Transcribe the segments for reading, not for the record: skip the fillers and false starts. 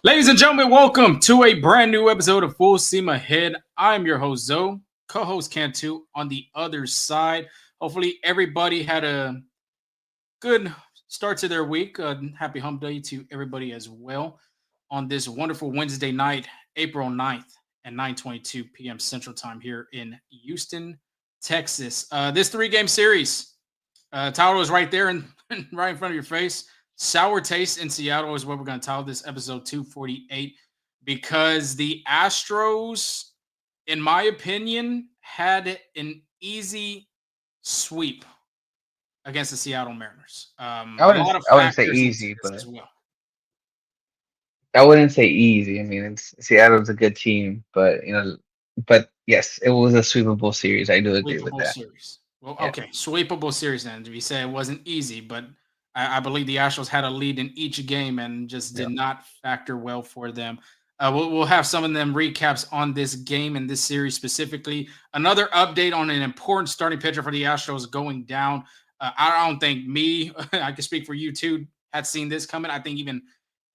Ladies and gentlemen, welcome to a brand new episode of Full Steam Ahead. I'm your host, Zo, co-host Cantu on the other side. Hopefully everybody had a good start to their week. Happy hump day to everybody as well on this wonderful Wednesday night, April 9th at 9:22 p.m. Central Time here in Houston, Texas. This three-game series, title is right there and right in front of your face. Sour Taste in Seattle is what we're going to title this episode 248 because the Astros, in my opinion, had an easy sweep against the Seattle Mariners. I A wouldn't lot of I wouldn't say factors into easy, this but as well. I wouldn't say easy. I mean, Seattle's a good team, but but yes, it was a sweepable series. I do agree with Sweepable that. series. Well, Yeah, okay, sweepable series then. We say it wasn't easy, but I believe the Astros had a lead in each game and just yeah. did not factor well for them. We'll have some of them recaps on this game and this series specifically. Another update on an important starting pitcher for the Astros going down. I don't think me, I can speak for you too, had seen this coming. I think even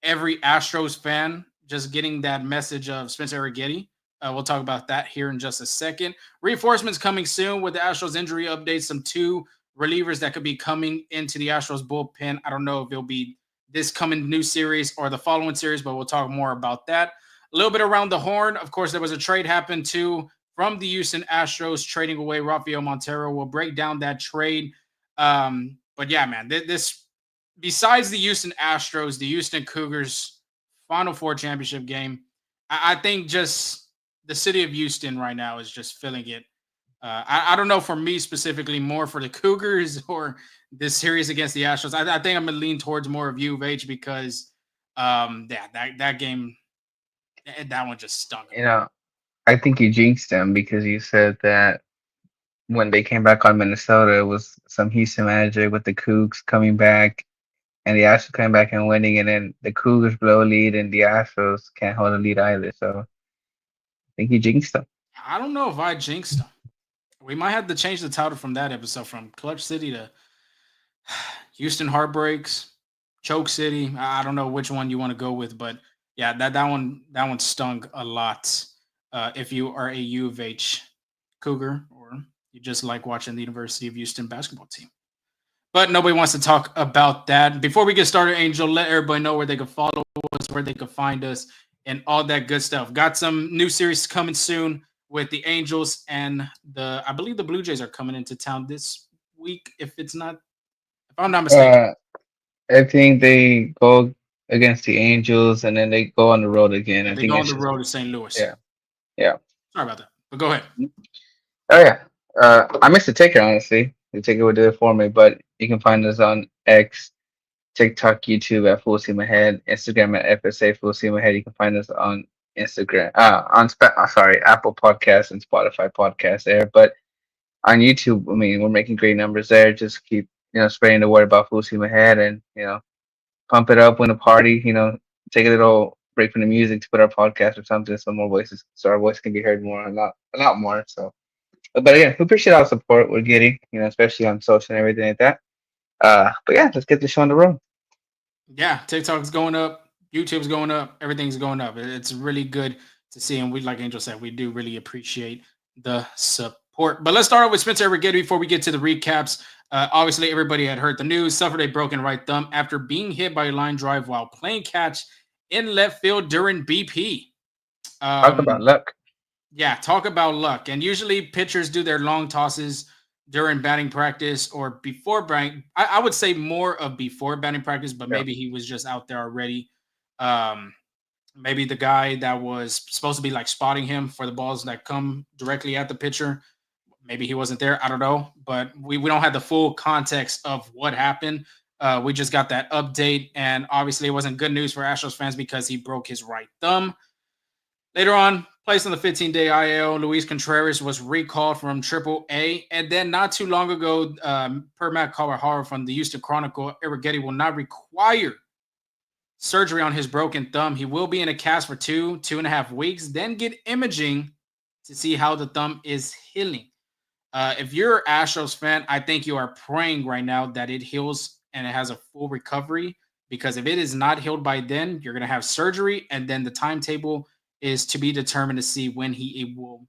every Astros fan just getting that message of Spencer Arrighetti. We'll talk about that here in just a second. Reinforcements coming soon with the Astros injury updates. Some two relievers that could be coming into the Astros bullpen. I don't know if it'll be this coming new series or the following series, but we'll talk more about that. A little bit around the horn. Of course, there was a trade happened too from the Houston Astros trading away Rafael Montero. We'll break down that trade. But yeah, man, this besides the Houston Astros, the Houston Cougars Final Four championship game, I think just the city of Houston right now is just feeling it. I don't know for me specifically, more for the Cougars or this series against the Astros. I think I'm gonna lean towards more of U of H because, yeah, that game, that one just stung a You bit. know, I think you jinxed them because you said that when they came back on Minnesota, it was some Houston manager with the Cougs coming back, and the Astros coming back and winning, and then the Cougars blow a lead, and the Astros can't hold a lead either. So I think you jinxed them. I don't know if I jinxed them. We might have to change the title from that episode from Clutch City to Houston Heartbreaks, Choke City. I don't know which one you want to go with, but yeah, that one stung a lot. If you are a U of H Cougar or you just like watching the University of Houston basketball team. But nobody wants to talk about that. Before we get started, Angel, let everybody know where they can follow us, where they can find us, and all that good stuff. Got some new series coming soon with the Angels and I believe the Blue Jays are coming into town this week. If I'm not mistaken. Uh, I think they go against the Angels, and then they go on the road again. Yeah, I they think go on it's the just road to St. Louis. yeah, yeah. Sorry about that. But go ahead. Oh yeah. I missed the ticker honestly. The ticker would do it for me, but you can find us on X, TikTok, YouTube at Full Steam Ahead, Instagram at FSA Full Steam Ahead. You can find us on Instagram, sorry, Apple Podcasts and Spotify Podcasts there. But on YouTube, I mean, we're making great numbers there. Just keep spreading the word about Full Steam Ahead, and pump it up when a party. Take a little break from the music to put our podcast or something, so more voices, so our voice can be heard more, a lot more. So. But again, we appreciate all the support we're getting, especially on social and everything like that. But yeah, let's get the show on the road. Yeah, TikTok's going up, YouTube's going up, everything's going up. It's really good to see, and we, like Angel said, we do really appreciate the support. But let's start off with Spencer Arrighetti before we get to the recaps. Obviously, everybody had heard the news. Suffered a broken right thumb after being hit by a line drive while playing catch in left field during BP. Talk about Um, luck. Yeah, talk about luck. And usually pitchers do their long tosses during batting practice or before batting. I would say more of before batting practice, but Yeah, maybe he was just out there already. Um, Maybe the guy that was supposed to be like spotting him for the balls that come directly at the pitcher, maybe he wasn't there. I don't know. But we don't have the full context of what happened. We just got that update. And obviously, it wasn't good news for Astros fans because he broke his right thumb. Later on, placed on the 15-day IL, Luis Contreras was recalled from AAA. And then not too long ago, per Matt Kawahara from the Houston Chronicle, Arrighetti will not require surgery on his broken thumb. He will be in a cast for 2.5 weeks, then get imaging to see how the thumb is healing. If you're an Astros fan, I think you are praying right now that it heals and it has a full recovery because if it is not healed by then, you're going to have surgery, and then the timetable is to be determined to see when he will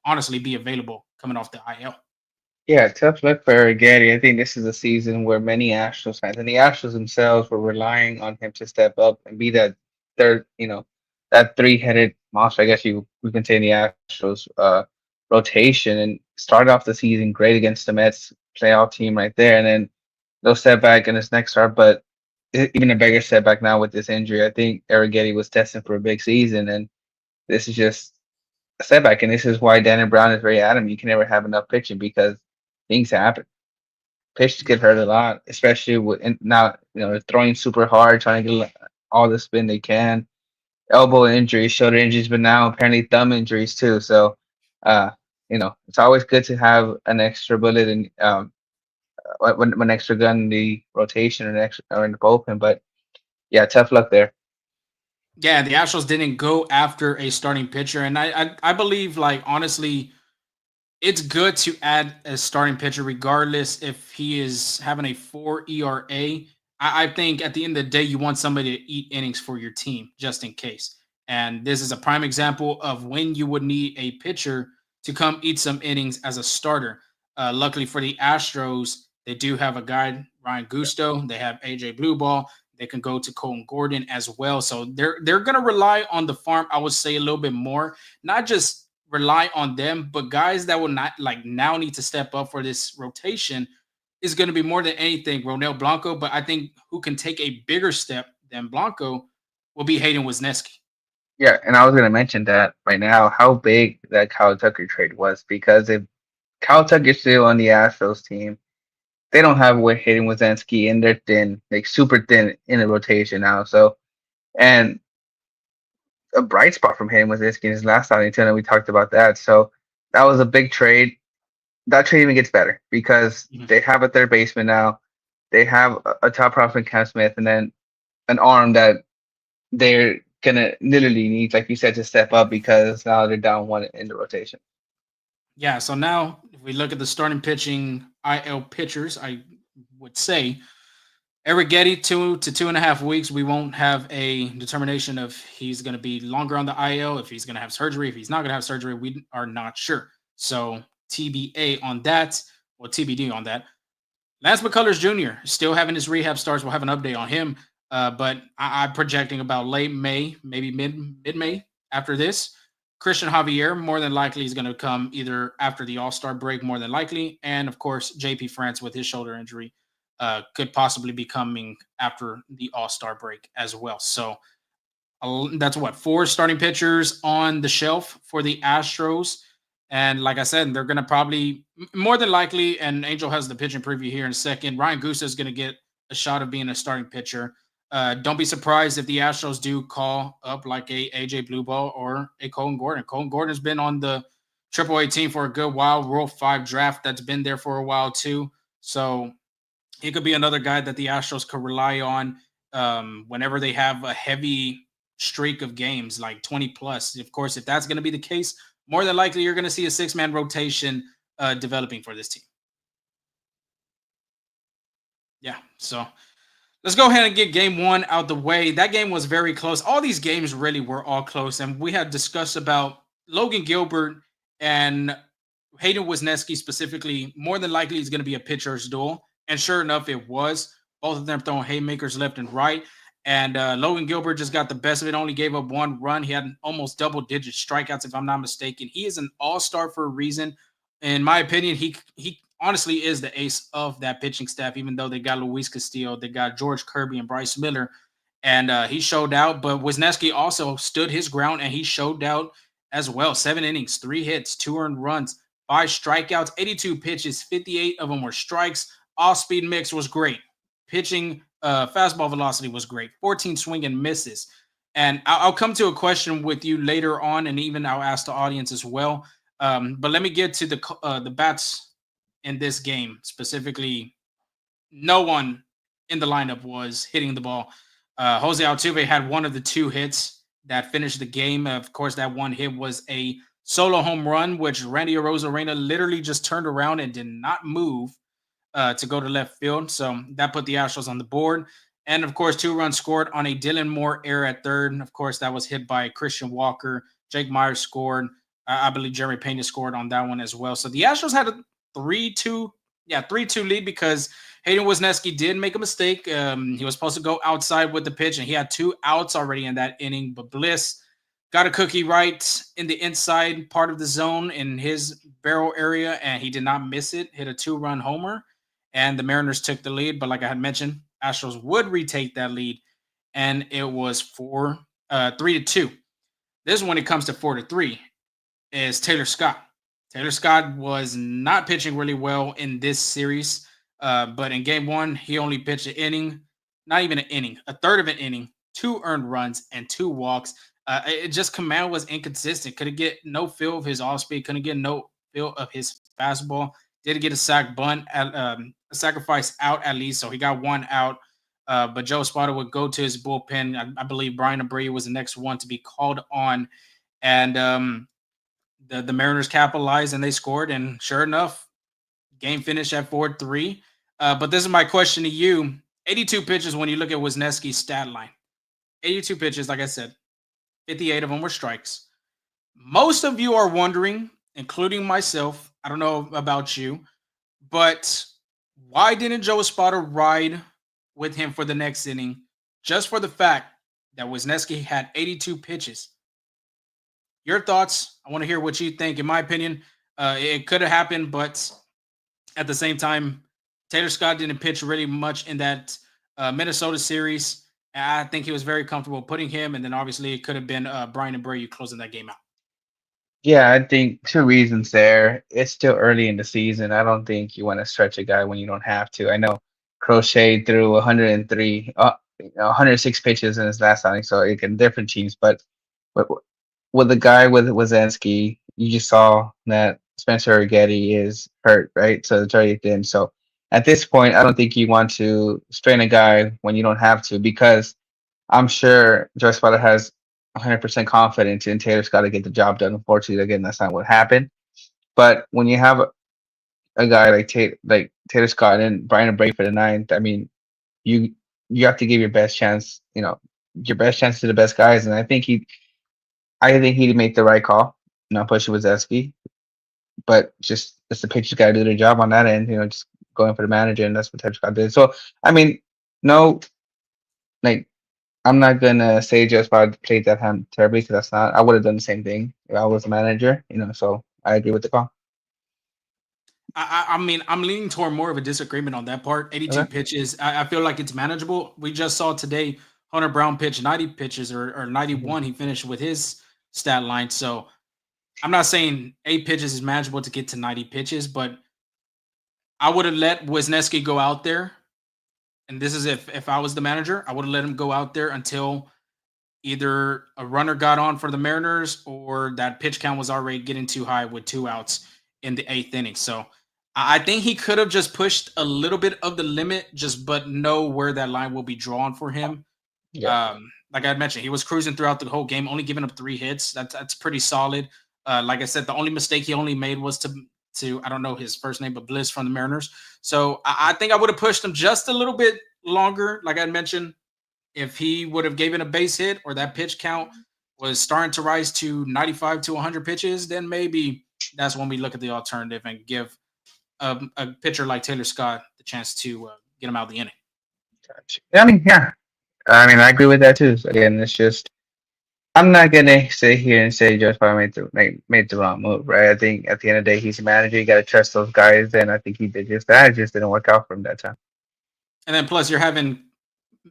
honestly be available coming off the IL. Yeah, tough luck for Arrighetti. I think this is a season where many Astros fans and the Astros themselves were relying on him to step up and be that third, that three-headed monster. I guess you we can say in the Astros rotation and start off the season great against the Mets playoff team right there, and then no setback in his next start, but even a bigger setback now with this injury. I think Arrighetti was destined for a big season, and this is just a setback. And this is why Danny Brown is very adamant. You can never have enough pitching because things happen. Pitchers get hurt a lot, especially with and now they're throwing super hard, trying to get all the spin they can. Elbow injuries, shoulder injuries, but now apparently thumb injuries too. So, uh, it's always good to have an extra bullet and one extra gun in the rotation or an extra or in the bullpen. But yeah, tough luck there. Yeah, the Astros didn't go after a starting pitcher, and I believe, like, honestly, it's good to add a starting pitcher regardless if he is having a 4 ERA. I think at the end of the day, you want somebody to eat innings for your team just in case. And this is a prime example of when you would need a pitcher to come eat some innings as a starter. Luckily for the Astros, they do have a guy, Ryan Gusto. They have AJ Blueball. They can go to Colton Gordon as well. So they're gonna rely on the farm, I would say, a little bit more. Not just rely on them, but guys that will not like now need to step up for this rotation is going to be more than anything Ronel Blanco. But I think who can take a bigger step than Blanco will be Hayden Wesneski. Yeah, and I was gonna mention that right now how big that Kyle Tucker trade was because if Kyle Tucker's still on the Astros team, they don't have what Hayden Wesneski and they're thin, like super thin in the rotation now. So and a bright spot from Hayden Wesneski in his last outing too, and we talked about that. So that was a big trade. That trade even gets better because Mhm. they have a third baseman now. They have a top prospect, Cam Smith, and then an arm that they're gonna literally need, like you said, to step up because now they're down one in the rotation. Yeah. So now, if we look at the starting pitching IL pitchers, I would say Arrighetti 2 to 2.5 weeks. We won't have a determination if he's going to be longer on the IL, if he's going to have surgery, if he's not going to have surgery. We are not sure. So TBA on that, or TBD on that. Lance McCullers Jr. still having his rehab starts. We'll have an update on him, but I'm projecting about late May, maybe mid May after this. Christian Javier more than likely is going to come either after the All Star break, more than likely, and of course JP France with his shoulder injury could possibly be coming after the All Star break as well. So that's what, four starting pitchers on the shelf for the Astros. And like I said, they're going to probably more than likely, and Angel has the pitching preview here in a second. Ryan Gusa is going to get a shot of being a starting pitcher. Don't be surprised if the Astros do call up like a AJ Blueball or a Colton Gordon. Colton Gordon has been on the AAA team for a good while. Rule 5 draft that's been there for a while too. So he could be another guy that the Astros could rely on whenever they have a heavy streak of games, like 20 plus. Of course, if that's going to be the case, more than likely you're going to see a 6-man rotation developing for this team. Yeah. So let's go ahead and get game one out the way. That game was very close. All these games really were all close. And we had discussed about Logan Gilbert and Hayden Wesneski specifically. More than likely, it's going to be a pitcher's duel. And sure enough, it was. Both of them throwing haymakers left and right. And Logan Gilbert just got the best of it, only gave up 1 run. He had almost double-digit strikeouts, if I'm not mistaken. He is an all-star for a reason. In my opinion, he honestly is the ace of that pitching staff, even though they got Luis Castillo, they got George Kirby and Bryce Miller. And he showed out. But Wisniewski also stood his ground, and he showed out as well. 7 innings, 3 hits, 2 earned runs, 5 strikeouts, 82 pitches, 58 of them were strikes. Off-speed mix was great. Pitching fastball velocity was great. 14 swing and misses. And I'll come to a question with you later on, and even I'll ask the audience as well. But let me get to the bats in this game specifically. No one in the lineup was hitting the ball. Jose Altuve had one of the 2 hits that finished the game. Of course, that one hit was a solo home run, which Randy Arozarena literally just turned around and did not move to go to left field. So that put the Astros on the board. And of course, 2 runs scored on a Dylan Moore error at third. And of course, that was hit by Christian Walker. Jake Myers scored. I believe Jeremy Pena scored on that one as well. So the Astros had a 3-2, 3-2 lead because Hayden Wesneski did make a mistake. He was supposed to go outside with the pitch, and he had 2 outs already in that inning. But Bliss got a cookie right in the inside part of the zone in his barrel area, and he did not miss it. Hit a 2-run homer, and the Mariners took the lead. But like I had mentioned, Astros would retake that lead, and it was 3-2. This is when it comes to 4-3 is Taylor Scott. Taylor Scott was not pitching really well in this series, but in game 1, he only pitched an inning, not even an inning, a third of an inning, 2 earned runs, and 2 walks. It just command was inconsistent. Couldn't get no feel of his off speed. Couldn't get no feel of his fastball. Did get a sac bunt, a sacrifice out at least, so he got 1 out. But Joe Espada would go to his bullpen. I believe Brian Abreu was the next one to be called on, and the Mariners capitalized and they scored. And sure enough, game finished at 4-3. But this is my question to you: 82 pitches when you look at Wesneski's stat line. 82 pitches, like I said, 58 of them were strikes. Most of you are wondering, including myself, I don't know about you, but why didn't Joe Espada ride with him for the next inning just for the fact that Wesneski had 82 pitches? Your thoughts? I want to hear what you think. In my opinion, it could have happened, but at the same time, Taylor Scott didn't pitch really much in that Minnesota series. I think he was very comfortable putting him, and then obviously it could have been Brian Abreu closing that game out. Yeah, I think 2 reasons there. It's still early in the season. I don't think you want to stretch a guy when you don't have to. I know Crochet threw 103, 106 pitches in his last outing, so it can different teams. But with the guy with Wazensky, you just saw that Spencer Arrighetti is hurt, right? So it's already thin. So at this point, I don't think you want to strain a guy when you don't have to, because I'm sure Joe Espada has 100% confidence in Taylor Scott to get the job done. Unfortunately, again, that's not what happened. But when you have a guy like Taylor Scott and Brian Bray for the ninth, I mean, you you have to give your best chance, your best chance to the best guys. And I think he'd make the right call, not pushing Wazowski, but just the pitchers got to do their job on that end, just going for the manager, and that's what Taylor Scott did. So, I mean, no, like, I'm not gonna say Joe Espada played that hand terribly, because that's not. I would have done the same thing if I was a manager, So I agree with the call. I mean, I'm leaning toward more of a disagreement on that part. 82 Okay. pitches, I feel like it's manageable. We just saw today Hunter Brown pitch 90 pitches or Mhm. 91. He finished with his stat line. So I'm not saying 8 pitches is manageable to get to 90 pitches, but I would have let Wisniewski go out there. And this is if I was the manager, I would have let him go out there until either a runner got on for the Mariners or that pitch count was already getting too high with 2 outs in the 8th inning. So I think he could have just pushed a little bit of the limit, but know where that line will be drawn for him. Yeah. Like I mentioned, he was cruising throughout the whole game, only giving up 3 hits. That's pretty solid. Like I said, the only mistake he only made was to I don't know his first name, but Bliss from the Mariners. So I think I would have pushed him just a little bit longer. Like I mentioned, if he would have given a base hit or that pitch count was starting to rise to 95 to 100 pitches, then maybe that's when we look at the alternative and give a pitcher like Taylor Scott the chance to get him out of the inning. Gotcha. Yeah, I mean, yeah. I mean, I agree with that too. So again, it's just I'm not gonna sit here and say Joe Espada made the wrong move, right? I think at the end of the day, he's a manager. You got to trust those guys, and I think he did just that. It just didn't work out for him that time. And then plus you're having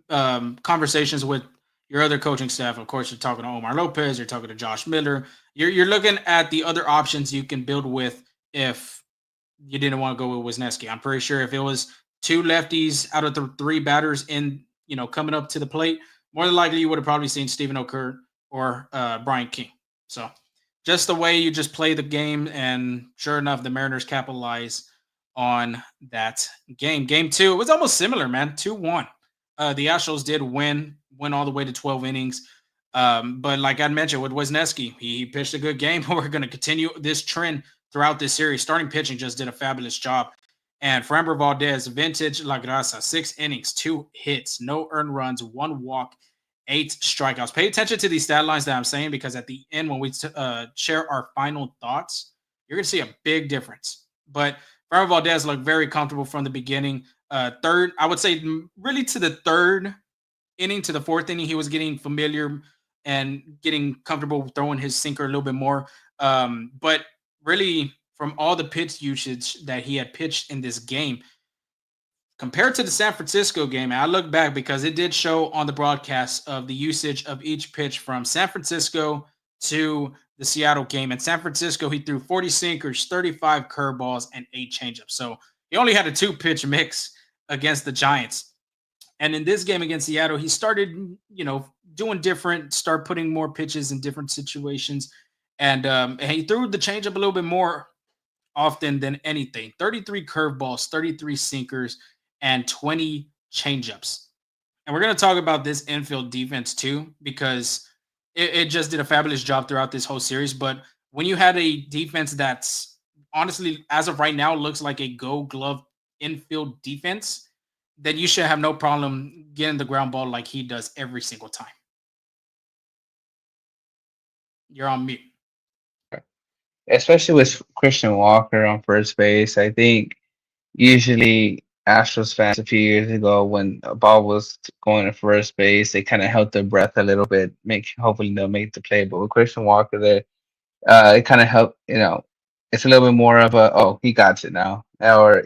conversations with your other coaching staff. Of course, you're talking to Omar Lopez, you're talking to Josh Miller. You're looking at the other options you can build with if you didn't want to go with Wisniewski. I'm pretty sure if it was 2 lefties out of the 3 batters in, coming up to the plate, more than likely you would have probably seen Stephen Oker or Brian King. So just the way you just play the game, and sure enough, the Mariners capitalize on that game. Game 2, it was almost similar, man. 2-1. The Astros did went all the way to 12 innings. But like I mentioned with Wisniewski, he pitched a good game. We're going to continue this trend throughout this series. Starting pitching just did a fabulous job. And Framber Valdez, vintage La Grasa, 6 innings, 2 hits, no earned runs, 1 walk, 8 strikeouts. Pay attention to these stat lines that I'm saying because at the end, when we share our final thoughts, you're going to see a big difference. But Framber Valdez looked very comfortable from the beginning. Third, I would say really to the third inning to the fourth inning, he was getting familiar and getting comfortable throwing his sinker a little bit more. But really, from all the pitch usage that he had pitched in this game, compared to the San Francisco game, and I look back because it did show on the broadcast of the usage of each pitch from San Francisco to the Seattle game. In San Francisco, he threw 40 sinkers, 35 curveballs, and 8 changeups. So he only had a 2 pitch mix against the Giants. And in this game against Seattle, he started, doing different, start putting more pitches in different situations. And he threw the changeup a little bit more often than anything. 33 curveballs, 33 sinkers, and 20 changeups. And we're going to talk about this infield defense too, because it just did a fabulous job throughout this whole series. But when you had a defense that's honestly, as of right now, looks like a gold glove infield defense, then you should have no problem getting the ground ball like he does every single time. You're on mute. Especially with Christian Walker on first base. I think usually Astros fans a few years ago when a ball was going to first base, they kind of held their breath a little bit, hopefully they'll make the play. But with Christian Walker there, it kind of helped. It's a little bit more of a he got it now, or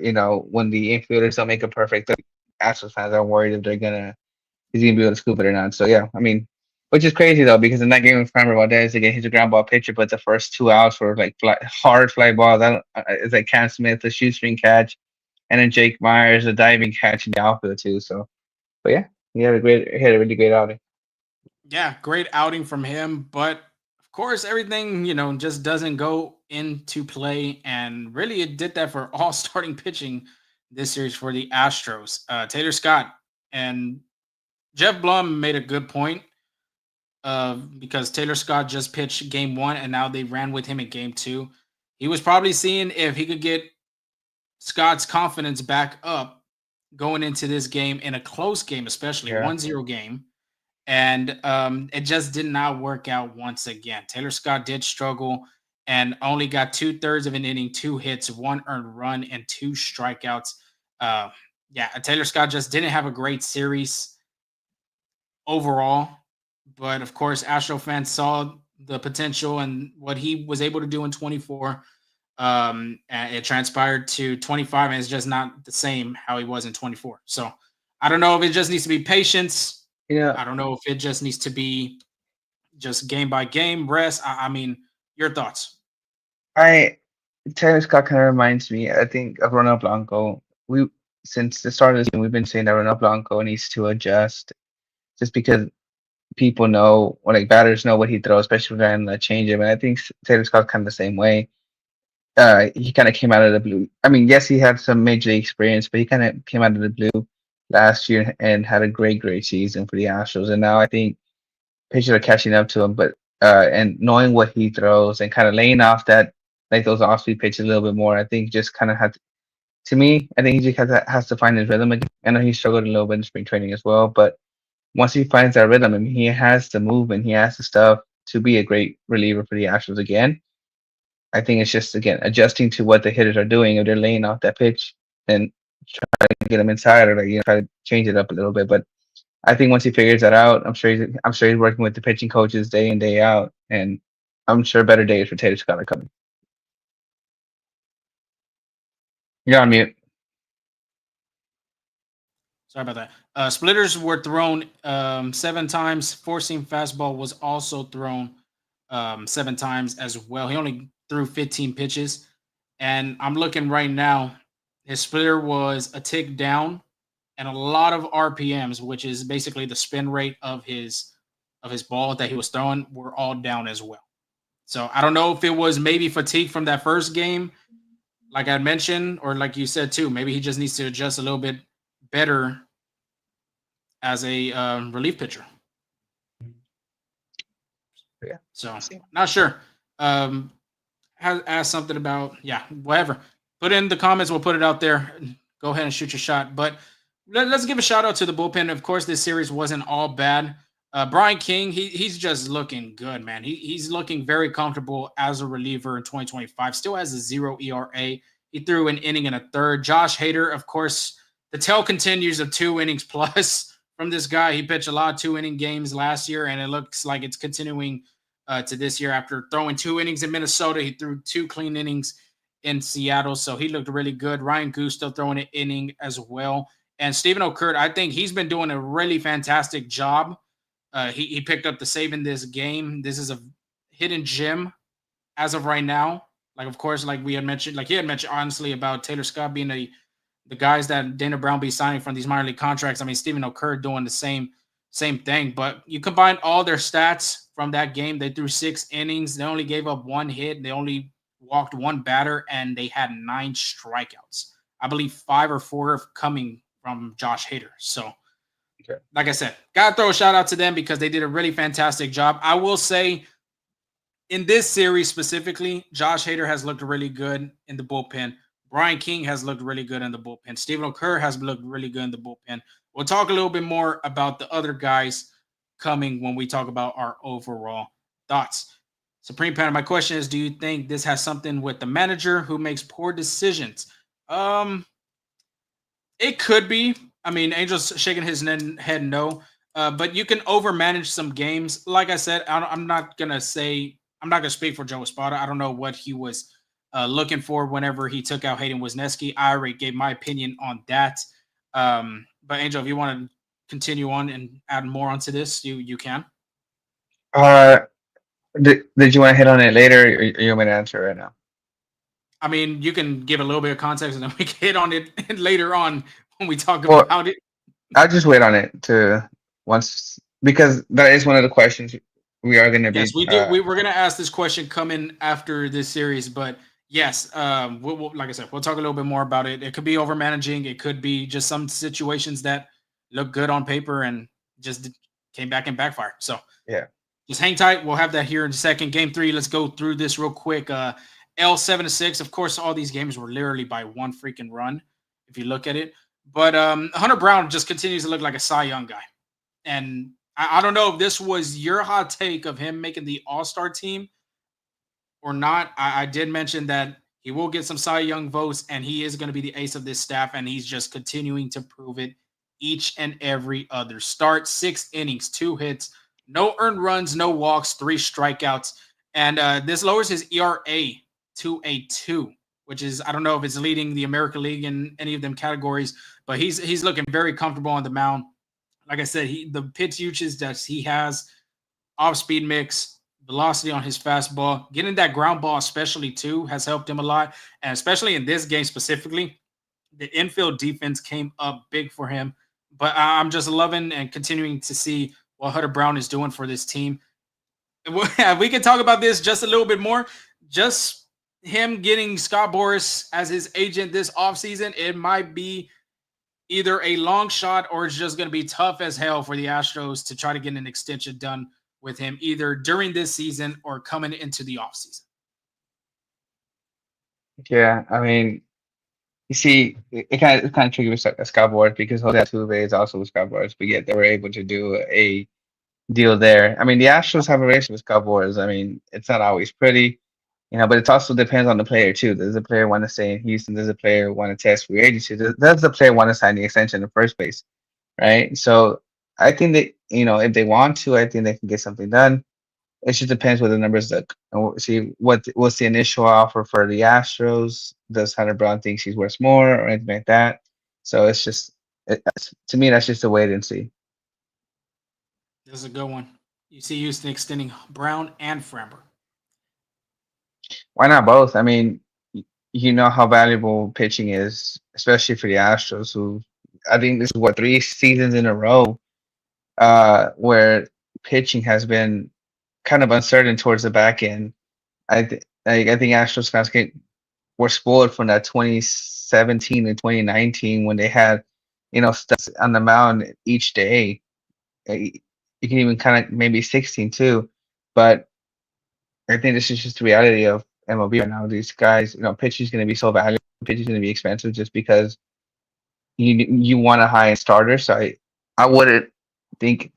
when the infielders don't make a perfect, Astros fans are worried if he's gonna be able to scoop it or not. So yeah, I mean, which is crazy though because in that game with Framber Valdez, again he's a ground ball pitcher, but the first 2 outs were like hard fly balls. It's like Cam Smith, a shoestring catch, and then Jake Myers, a diving catch in the outfield too. So, but yeah, he had a really great outing. Yeah, great outing from him. But of course, everything, just doesn't go into play. And really, it did that for all starting pitching this series for the Astros. Taylor Scott and Jeff Blum made a good point because Taylor Scott just pitched game 1 and now they ran with him in game 2. He was probably seeing if he could get Scott's confidence back up going into this game in a close game, especially Yeah. 1-0 game. And it just did not work out once again. Taylor Scott did struggle and only got 2/3 of an inning, 2 hits, 1 earned run, and 2 strikeouts. Taylor Scott just didn't have a great series overall. But of course, Astro fans saw the potential and what he was able to do in 24. And it transpired to 25, and it's just not the same how he was in 24. So I don't know if it just needs to be patience. Yeah. I don't know if it just needs to be just game by game rest. I mean, your thoughts? Taylor Scott kind of reminds me, I think, of Ronel Blanco. Since the start of the season, we've been saying that Ronel Blanco needs to adjust, just because people know, or like batters know what he throws, especially when the changeup. And I think Taylor Scott's kind of the same way. He kind of came out of the blue. I mean, yes, he had some major league experience, but he kind of came out of the blue last year and had a great season for the Astros. And now I think pitchers are catching up to him, but and knowing what he throws and kind of laying off that, like those off-speed pitches a little bit more, I think just kind of had to me, I think he just has to find his rhythm again. I know he struggled a little bit in spring training as well, but once he finds that rhythm, I mean, he has the movement, he has the stuff to be a great reliever for the Astros again. I think it's just again adjusting to what the hitters are doing. If they're laying off that pitch, then try to get them inside, or try to change it up a little bit. But I think once he figures that out, I'm sure he's working with the pitching coaches day in day out, and I'm sure better days for Taylor Scott are coming. You're on mute. Sorry about that. Splitters were thrown 7 times. Four-seam fastball was also thrown 7 times as well. He only threw 15 pitches. And I'm looking right now, his splitter was a tick down and a lot of RPMs, which is basically the spin rate of his ball that he was throwing, were all down as well. So I don't know if it was maybe fatigue from that first game, like I mentioned, or like you said too, maybe he just needs to adjust a little bit better as a relief pitcher. Yeah. So not sure. Ask something about whatever. put in the comments. We'll put it out there. Go ahead and shoot your shot. But let's give a shout out to the bullpen. Of course, this series wasn't all bad. Brian King, he's just looking good, man. He's looking very comfortable as a reliever in 2025. Still has a 0 ERA. He threw an inning and a third. Josh Hader, of course, the tale continues of 2 innings plus from this guy. He pitched a lot of 2-inning games last year, and it looks like it's continuing to this year. After throwing 2 innings in Minnesota, he threw 2 clean innings in Seattle, so he looked really good. Ryan Goose still throwing an inning as well. And Stephen O'Kurt, I think he's been doing a really fantastic job. He picked up the save in this game. This is a hidden gem as of right now. Like, of course, like we had mentioned, like he had mentioned, honestly, about Taylor Scott being the guys that Dana Brown be signing from these minor league contracts. I mean, Stephen O'Kurt doing the same thing. But you combine all their stats from that game. They threw 6 innings. They only gave up 1 hit. They only walked 1 batter, and they had 9 strikeouts. I believe 5 or 4 coming from Josh Hader. So, like I said, gotta throw a shout out to them because they did a really fantastic job. I will say, in this series specifically, Josh Hader has looked really good in the bullpen. Brian King has looked really good in the bullpen. Stephen O'Kurt has looked really good in the bullpen. We'll talk a little bit more about the other guys coming when we talk about our overall thoughts. Supreme Panel, my question is, do you think this has something with the manager who makes poor decisions? It could be. I mean, Angel's shaking his head no. But you can overmanage some games. Like I said, I'm not going to speak for Joe Espada. I don't know what he was looking for whenever he took out Hayden Wesneski. I already gave my opinion on that. But Angel, if you want to continue on and add more onto this, you can. Did you want to hit on it later, or you want me to answer it right now? I mean, you can give a little bit of context, and then we can hit on it later on when we talk about it. I'll just wait on it to once, because that is one of the questions we are going to be. Yes, we do. We're going to ask this question coming after this series, but yes, we'll, like I said, we'll talk a little bit more about it. It could be over managing. It could be just some situations that look good on paper and just came back and backfired. So yeah, just hang tight. We'll have that here in a second. Game 3. Let's go through this real quick. L 7-6. Of course, all these games were literally by 1 freaking run, if you look at it. But Hunter Brown just continues to look like a Cy Young guy. And I don't know if this was your hot take of him making the All-Star team or not. I did mention that he will get some Cy Young votes, and he is going to be the ace of this staff, and he's just continuing to prove it each and every other start. 6 innings, 2 hits, no earned runs, no walks, 3 strikeouts. And this lowers his ERA to a 2, which is, I don't know if it's leading the American League in any of them categories, but he's looking very comfortable on the mound. Like I said, the pitch usage that he has, off-speed mix, velocity on his fastball, getting that ground ball especially too has helped him a lot. And especially in this game specifically, the infield defense came up big for him. But I'm just loving and continuing to see what Hunter Brown is doing for this team. We can talk about this just a little bit more. Just him getting Scott Boras as his agent this offseason, it might be either a long shot or it's just going to be tough as hell for the Astros to try to get an extension done with him either during this season or coming into the offseason. Yeah, I mean, you see, it's kind of tricky with Scott Boras because Jose Altuve is also with Scott Boras, but yet they were able to do a deal there. I mean, the Astros have a relationship with Scott Boras. I mean, it's not always pretty, but it also depends on the player too. Does the player want to stay in Houston? Does the player want to test free agency? Does the player want to sign the extension in the first place? Right. So I think that, if they want to, I think they can get something done. It just depends what the numbers look. And we'll see what's the initial offer for the Astros. Does Hunter Brown think he's worth more or anything like that? So it's just, to me, that's just a wait and see. This is a good one. You see Houston extending Brown and Framber. Why not both? I mean, you know how valuable pitching is, especially for the Astros, who I think this is 3 seasons in a row where pitching has been kind of uncertain towards the back end. I think Astros fans were spoiled from that 2017 and 2019 when they had, studs on the mound each day. You can even kind of maybe 16 too, but I think this is just the reality of MLB right now. These guys, pitching is going to be so valuable. Pitching is going to be expensive just because you want a high end starter. So I wouldn't think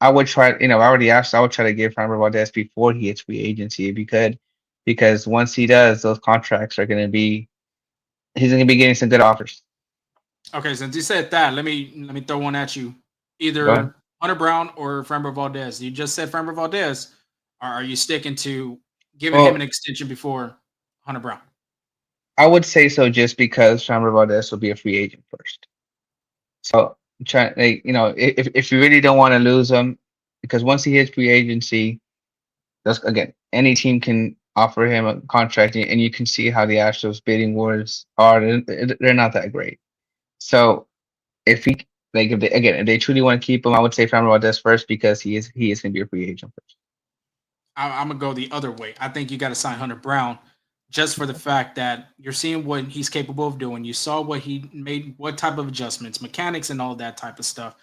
I would try. I already asked. I would try to give Framber Valdez before he hits free agency if he could, because once he does, those contracts are going to be. He's going to be getting some good offers. Okay, since you said that, let me throw one at you. Go ahead. Either Hunter Brown or Framber Valdez. You just said Framber Valdez. Or are you sticking to giving him an Well, extension before Hunter Brown? I would say so just because Framber Valdez will be a free agent first. So try, if you really don't want to lose him, because once he hits free agency, that's again any team can offer him a contract, and you can see how the Astros bidding wars are. They're not that great. So if he if they truly want to keep him, I would say Framber Valdez first because he is going to be a free agent first. I'm gonna go the other way. I think you got to sign Hunter Brown just for the fact that you're seeing what he's capable of doing. You saw what he made, what type of adjustments, mechanics, and all that type of stuff.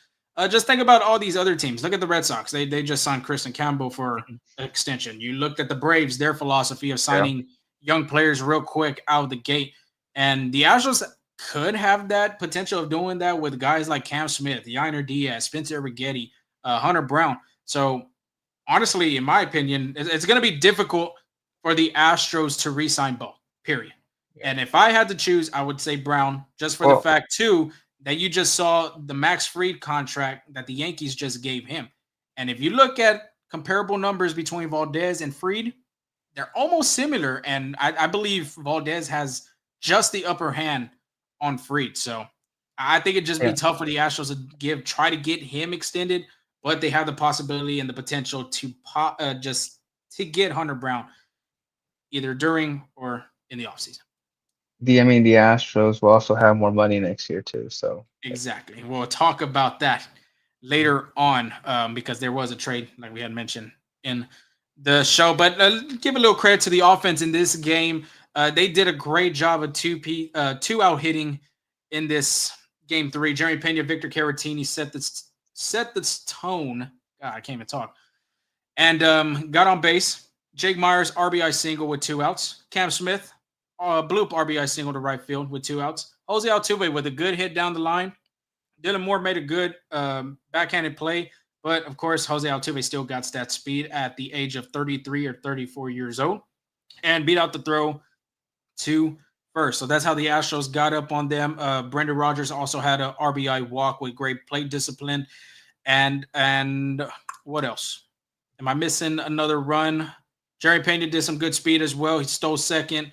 Just think about all these other teams. Look at the Red Sox. They just signed Kristen Campbell for Mhm. an extension. You looked at the Braves, their philosophy of Yeah. signing young players real quick out of the gate. And the Astros could have that potential of doing that with guys like Cam Smith, Yainer Diaz, Spencer Arrighetti, Hunter Brown. So honestly, in my opinion, it's going to be difficult for the Astros to re-sign both. Period. Yeah. And if I had to choose, I would say Brown, just for the Well, fact too that you just saw the Max Fried contract that the Yankees just gave him. And if you look at comparable numbers between Valdez and Fried, they're almost similar. And I believe Valdez has just the upper hand on Fried. So I think it'd just be yeah. tough for the Astros to try to get him extended, but they have the possibility and the potential to just to get Hunter Brown either during or in the offseason. The Astros will also have more money next year too. So Exactly. We'll talk about that later on because there was a trade, like we had mentioned in the show. But give a little credit to the offense in this game. They did a great job of two out hitting in this game three. Jeremy Pena, Victor Caratini set the tone. God, I can't even talk. And got on base. Jake Myers RBI single with 2 outs. Cam Smith bloop RBI single to right field with 2 outs. Jose Altuve with a good hit down the line. Dylan Moore made a good backhanded play, but of course, Jose Altuve still got that speed at the age of 33 or 34 years old and beat out the throw to first. So that's how the Astros got up on them. Brendan Rodgers also had a RBI walk with great plate discipline. And what else? Am I missing another run? Jerry Pena did some good speed as well. He stole second.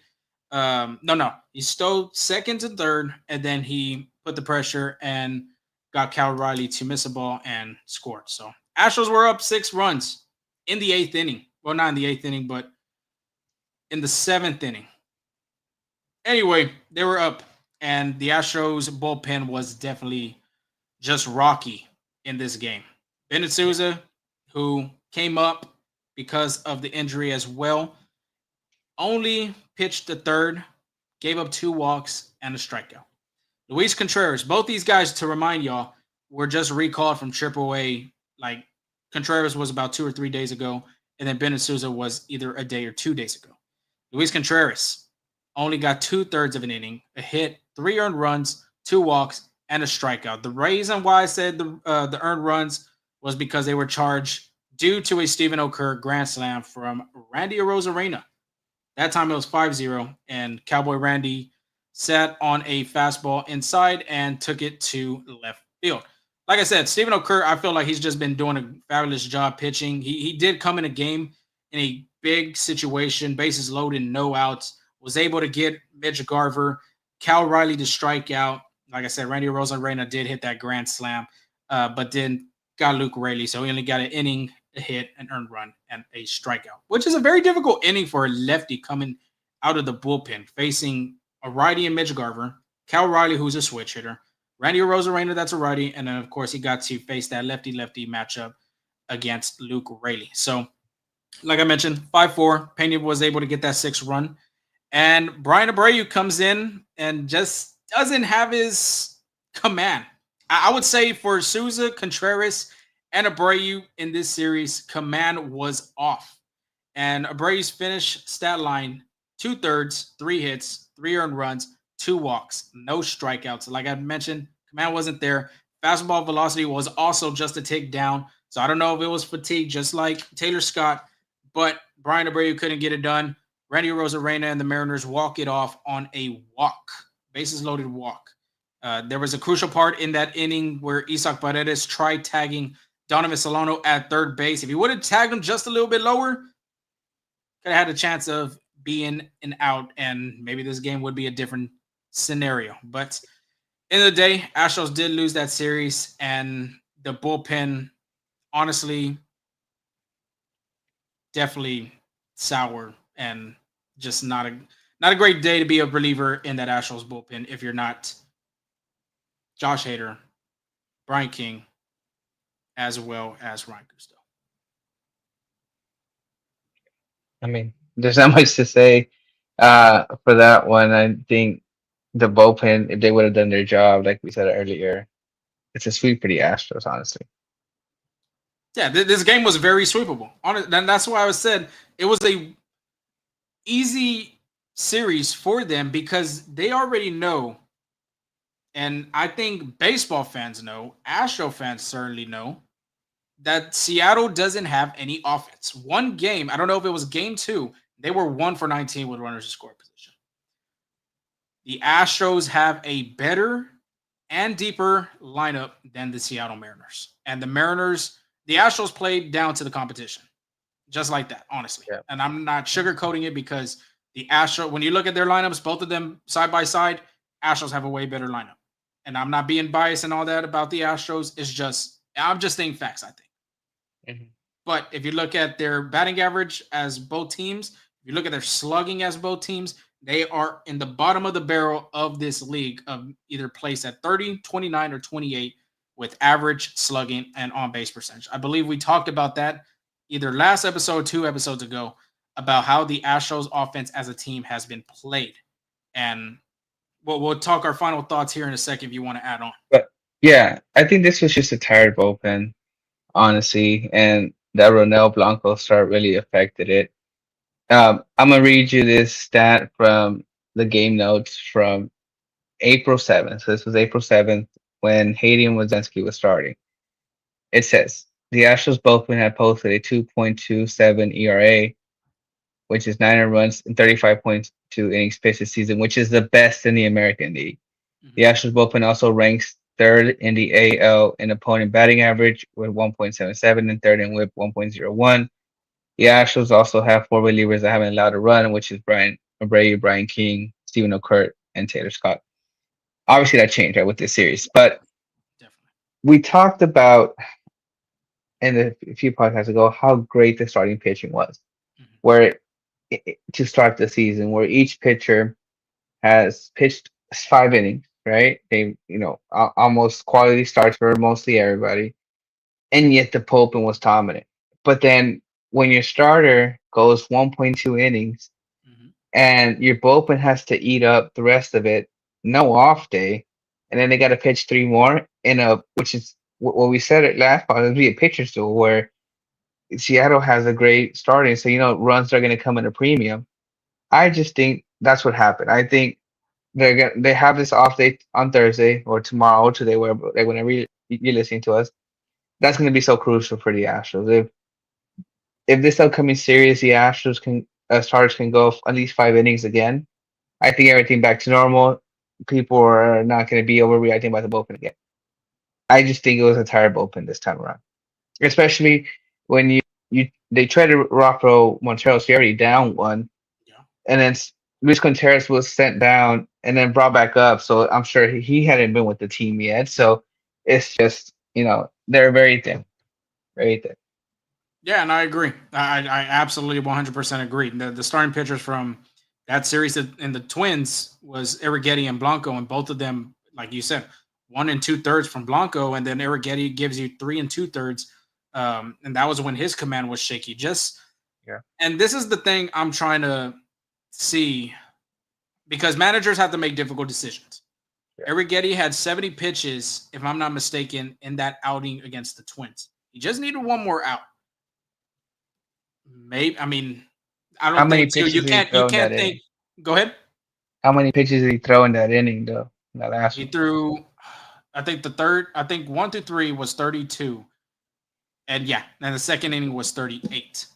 No. He stole second to third, and then he put the pressure and got Cal Riley to miss a ball and scored. So Astros were up 6 runs in the 8th inning. Well, not in the 8th inning, but in the 7th inning. Anyway, they were up, and the Astros bullpen was definitely just rocky in this game. Bennett Souza, who came up because of the injury as well, only pitched the third, gave up 2 walks and a strikeout. Luis Contreras, both these guys, to remind y'all, were just recalled from AAA. Like Contreras was about 2 or 3 days ago, and then Bennett Souza was either a day or 2 days ago. Luis Contreras only got 2/3 of an inning, a hit, 3 earned runs, 2 walks, and a strikeout. The reason why I said the earned runs was because they were charged due to a Stephen O'Kerr grand slam from Randy Arozarena. That time it was 5-0, and Cowboy Randy sat on a fastball inside and took it to left field. Like I said, Stephen O'Kerr, I feel like he's just been doing a fabulous job pitching. He did come in a game in a big situation, bases loaded, no outs, was able to get Mitch Garver, Cal Riley to strike out. Like I said, Randy Arozarena did hit that grand slam, but then got Luke Raley, so he only got an inning, a hit, an earned run, and a strikeout, which is a very difficult inning for a lefty coming out of the bullpen, facing a righty in Mitch Garver, Cal Riley, who's a switch hitter, Randy Arozarena, that's a righty, and then, of course, he got to face that lefty-lefty matchup against Luke Raley. So, like I mentioned, 5-4, Pena was able to get that 6th run, and Brian Abreu comes in and just doesn't have his command. I would say for Souza, Contreras, and Abreu in this series, command was off. And Abreu's finish stat line 2/3, 3 hits, 3 earned runs, 2 walks, no strikeouts. Like I mentioned, command wasn't there. Fastball velocity was also just a tick down. So I don't know if it was fatigue, just like Taylor Scott, but Brian Abreu couldn't get it done. Randy Rosarena and the Mariners walk it off on a walk, bases loaded walk. There was a crucial part in that inning where Isaac Paredes tried tagging Donovan Solano at third base. If he would have tagged him just a little bit lower, could have had a chance of being an out, and maybe this game would be a different scenario. But end of the day, Astros did lose that series, and the bullpen, honestly, definitely sour and just not a great day to be a reliever in that Astros bullpen if you're not Josh Hader, Brian King, as well as Ryan Gusto. I mean, there's not much to say for that one. I think the bullpen, if they would have done their job, like we said earlier, it's a sweep for the Astros, honestly. Yeah, this game was very sweepable. And that's why I said it was a easy series for them because they already know, and I think baseball fans know, Astro fans certainly know, that Seattle doesn't have any offense. One game, I don't know if it was game 2, they were 1 for 19 with runners in scoring position. The Astros have a better and deeper lineup than the Seattle Mariners. And the Astros played down to the competition. Just like that, honestly. Yeah. And I'm not sugarcoating it because the Astros, when you look at their lineups, both of them side by side, Astros have a way better lineup. And I'm not being biased and all that about the Astros. I'm just saying facts, I think. Mm-hmm. But if you look at their batting average as both teams, if you look at their slugging as both teams, they are in the bottom of the barrel of this league of either placed at 30, 29, or 28 with average slugging and on-base percentage. I believe we talked about that either last episode or 2 episodes ago about how the Astros offense as a team has been played. And we'll talk our final thoughts here in a second if you want to add on. But yeah, I think this was just a tired bullpen, honestly, and that Ronel Blanco start really affected it. I'm gonna read you this stat from the game notes from April 7th. So this was April 7th when Hayden Wesneski was starting. It says the Astros bullpen had posted a 2.27 ERA, which is 9 runs in 35.2 innings pitched this season, which is the best in the American League. The Astros bullpen also ranks third in the AL in opponent batting average with 1.77 and third in WHIP 1.01. The Astros also have 4 relievers that haven't allowed a run, which is Brian Abreu, Brian King, Stephen O'Kurt, and Taylor Scott. Obviously, that changed right with this series, but Definitely. we talked about in a few podcasts ago how great the starting pitching was, where to start the season, where each pitcher has pitched 5 innings, right? They, almost quality starts for mostly everybody, and yet the bullpen was dominant. But then when your starter goes 1.2 innings and your bullpen has to eat up the rest of it, no off day, and then they got to pitch 3 more which is what we said at last part, it'll be a pitcher's duel where Seattle has a great starting, so runs are going to come in a premium. I just think that's what happened. I think they have this off day on Thursday or tomorrow or today, whenever you're listening to us. That's going to be so crucial for the Astros. If this upcoming series the Astros starters can go at least 5 innings again, I think everything back to normal. People are not going to be overreacting about the bullpen again. I just think it was a tired bullpen this time around, especially when they traded Rafael Montero, so you're already down 1, and then Luis Contreras was sent down and then brought back up. So I'm sure he hadn't been with the team yet. So it's just they're very thin, very thin. Yeah, and I agree. I absolutely 100% agree. The starting pitchers from that series in the Twins was Arrighetti and Blanco, and both of them, like you said, 1 2/3 from Blanco, and then Arrighetti gives you 3 2/3, and that was when his command was shaky. And this is the thing I'm trying to see because managers have to make difficult decisions. Arrighetti had 70 pitches, if I'm not mistaken, in that outing against the Twins. He just needed 1 more out. Maybe I don't How many think so. pitches You did he can't throw you in that can't think inning? Go ahead. How many pitches did he throw in that inning though? In that last He one? threw, I think the third, I think 1 through 3 was 32, and yeah, and the second inning was 38.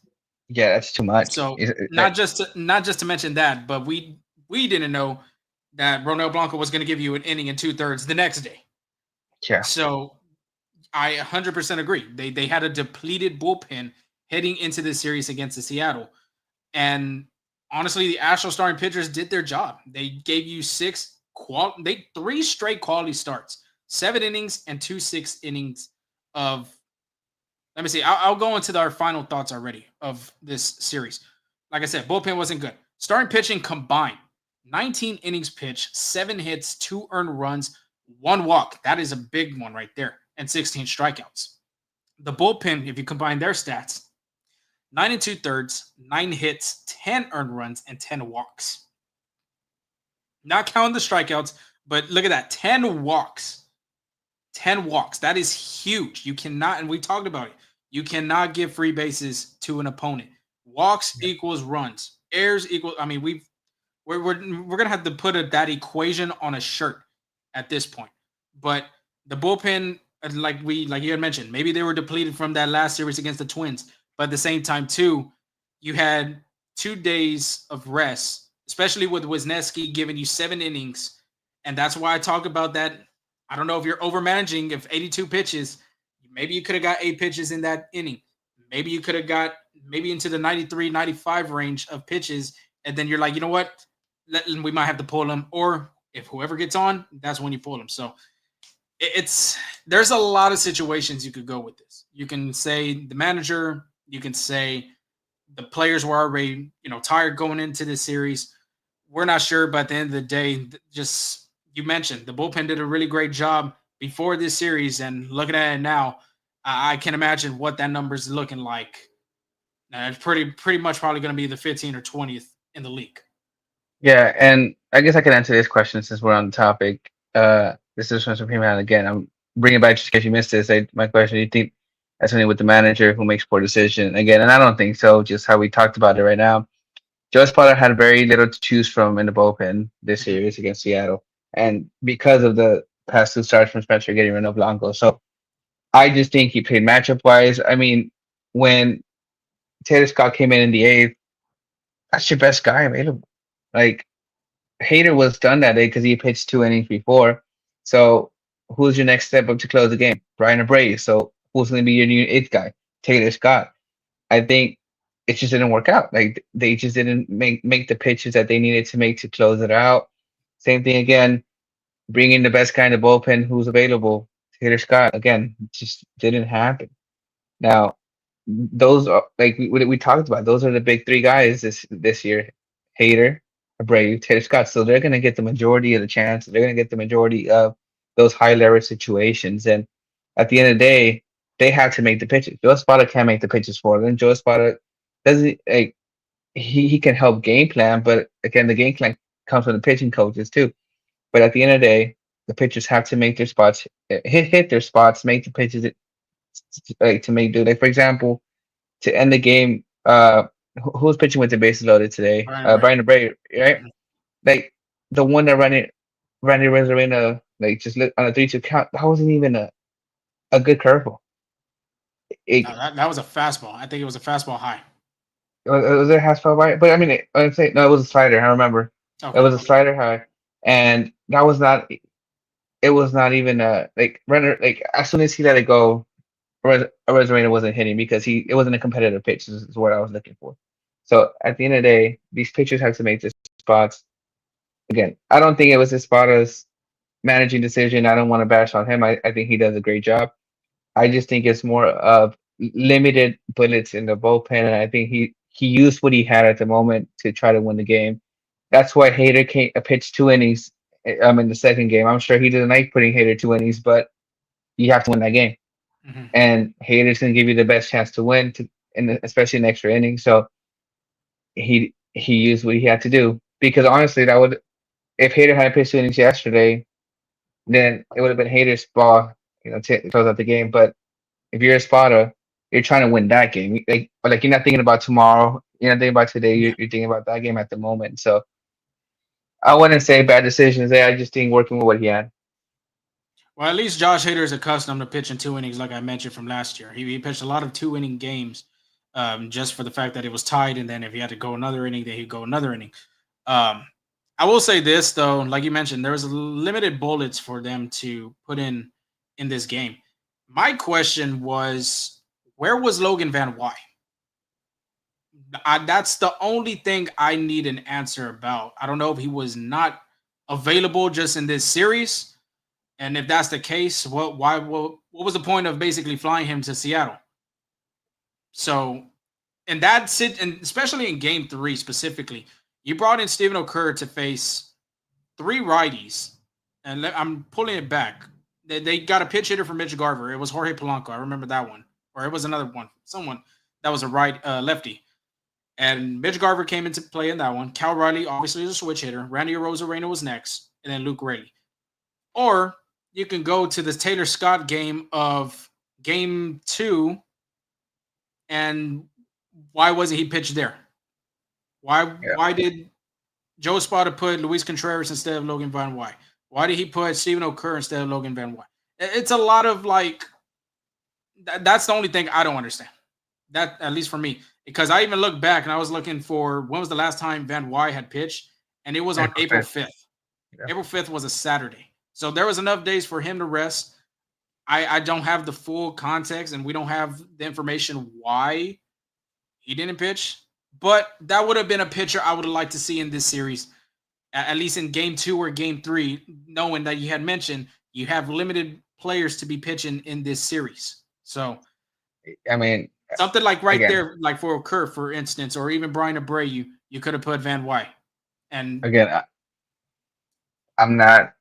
Yeah, that's too much. So not just to mention that, but we didn't know that Ronel Blanco was going to give you an inning and 2/3 the next day. yeah, So I 100% agree. They had a depleted bullpen heading into this series against the Seattle, and honestly, the Astros starting pitchers did their job. They gave you three straight quality starts, 7 innings and 2 6 innings of. Let me see. I'll go into our final thoughts already of this series. Like I said, bullpen wasn't good. Starting pitching combined, 19 innings pitched, 7 hits, 2 earned runs, 1 walk. That is a big one right there, and 16 strikeouts. The bullpen, if you combine their stats, 9 2/3, 9 hits, 10 earned runs, and 10 walks. Not counting the strikeouts, but look at that, 10 walks. 10 walks. That is huge. You cannot, and we talked about it, you cannot give free bases to an opponent. Walks yeah, equals runs. Errors equal. I mean, we're gonna have to put that equation on a shirt at this point. But the bullpen, like you had mentioned, maybe they were depleted from that last series against the Twins. But at the same time, too, you had 2 days of rest, especially with Wisneski giving you 7 innings. And that's why I talk about that. I don't know if you're over managing. If 82 pitches, maybe you could have got 8 pitches in that inning. Maybe you could have got maybe into the 93, 95 range of pitches. And then you're like, you know what? We might have to pull them. Or if whoever gets on, that's when you pull them. So it's there's a lot of situations you could go with this. You can say the manager, you can say the players were already, tired going into this series. We're not sure, but at the end of the day, just you mentioned the bullpen did a really great job before this series, and looking at it now, I can imagine what that number's looking like. It's pretty much probably going to be the 15th or 20th in the league. yeah. And I guess I can answer this question since we're on the topic. This is from Supreme Man again. I'm bringing it back just in case you missed this. My question: do you think that's something with the manager who makes poor decision again? And I don't think so. Just how we talked about it right now. Joe Espada had very little to choose from in the bullpen this Mhm. series against Seattle, and because of the past two starts from Spencer getting Ronel Blanco. So I just think he played matchup wise. I mean, when Taylor Scott came in the eighth, that's your best guy available. Like Hader was done that day because he pitched 2 innings before. So who's your next step up to close the game? Brian Abreu. So who's going to be your new eighth guy? Taylor Scott. I think it just didn't work out. Like they just didn't make the pitches that they needed to make to close it out. Same thing again. Bringing the best guy in the bullpen who's available. Taylor Scott again just didn't happen. Now those are like we talked about. Those are the big three guys this year: Hader, Abreu, Taylor Scott. So they're going to get the majority of the chances. They're going to get the majority of those high leverage situations. And at the end of the day, they have to make the pitches. Joe Espada can't make the pitches for them. Joe Espada doesn't like he can help game plan, but again, the game plan comes from the pitching coaches too. But at the end of the day, the pitchers have to make their spots, hit their spots, make the pitches like to make do. Like for example, to end the game. Who's pitching with the bases loaded today? Brian Abreu. Brian Abreu, right? Mhm. Like the one that Randy Rosarena, like just on a 3-2 count. That wasn't even a good curveball. No, It, that was a fastball. I think it was a fastball high. was it a half foul by? But I mean, I'd say no. It was a slider. I remember it Okay. was a slider high, and that was not. It was not even like runner. Like as soon as he let it go, Rosarena wasn't hitting because it wasn't a competitive pitch. This is what I was looking for. So at the end of the day, these pitchers have to make their spots. Again, I don't think it was Espada's managing decision. I don't want to bash on him. I think he does a great job. I just think it's more of limited bullets in the bullpen, and I think he used what he had at the moment to try to win the game. That's why Hader came pitched 2 innings. In the second game. I'm sure he didn't like putting Hader 2 innings, but you have to win that game. Hmm. And Hader's going to give you the best chance to win, especially in extra innings. So he used what he had to do because honestly, that would if Hader had pitched 2 innings yesterday, then it would have been Hader's ball, to close out the game. But if you're a spotter, you're trying to win that game. Like you're not thinking about tomorrow. You're not thinking about today. Yeah. You're thinking about that game at the moment. So I wouldn't say bad decisions there. I just think working with what he had. Well, at least Josh Hader is accustomed to pitching 2 innings, like I mentioned from last year. He pitched a lot of 2 inning games, just for the fact that it was tied, and then if he had to go another inning, then he'd go another inning. Um, I will say this though, like you mentioned, there was limited bullets for them to put in this game. My question was, where was Logan Van Wy? That's the only thing I need an answer about. I don't know if he was not available just in this series, and if that's the case, what was the point of basically flying him to Seattle? So, and that's it, and especially in Game 3 specifically, you brought in Stephen O'Kerr to face three righties, and I'm pulling it back. They got a pitch hitter from Mitch Garver. It was Jorge Polanco. I remember that one, or it was another one, someone that was a lefty. And Mitch Garver came into play in that one. Cal Riley obviously is a switch hitter. Randy Arozarena was next, and then Luke Raley. Or you can go to the Taylor Scott game of Game 2, and why wasn't he pitched there? Why did Joe Espada put Luis Contreras instead of Logan Van Wy? Why did he put Stephen O'Kerr instead of Logan Van Wy? It's a lot of like. That's the only thing I don't understand. That, at least for me, because I even looked back and I was looking for when was the last time Van Wy had pitched, and it was on April 5th. Yeah. April 5th was a Saturday, so there was enough days for him to rest. I don't have the full context, and we don't have the information why he didn't pitch, but that would have been a pitcher I would have liked to see in this series, at least in Game 2 or Game 3, knowing that you had mentioned you have limited players to be pitching in this series. So, I mean, something like there, like for Kerr, for instance, or even Brian Abreu, you could have put Van Wy. And again, I'm not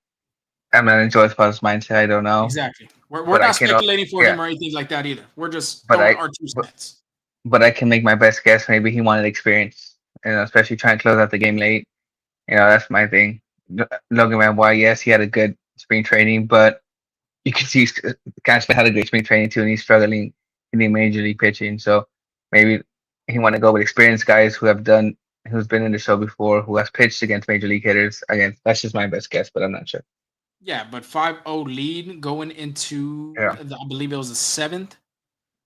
in Joe Espada's mindset. I don't know. Exactly. We're not speculating for him or anything like that either. We're just throwing our 2 cents. But I can make my best guess. Maybe he wanted experience, especially trying to close out the game late. That's my thing. Logan Van Wy, yes, he had a good spring training, but you can see Cantu had a good spring training too, and he's struggling in the major league pitching. So maybe he want to go with experienced guys who's been in the show before, who has pitched against major league hitters. Again, that's just my best guess, but I'm not sure. Yeah, but 5-0 lead going into, I believe it was the 7th.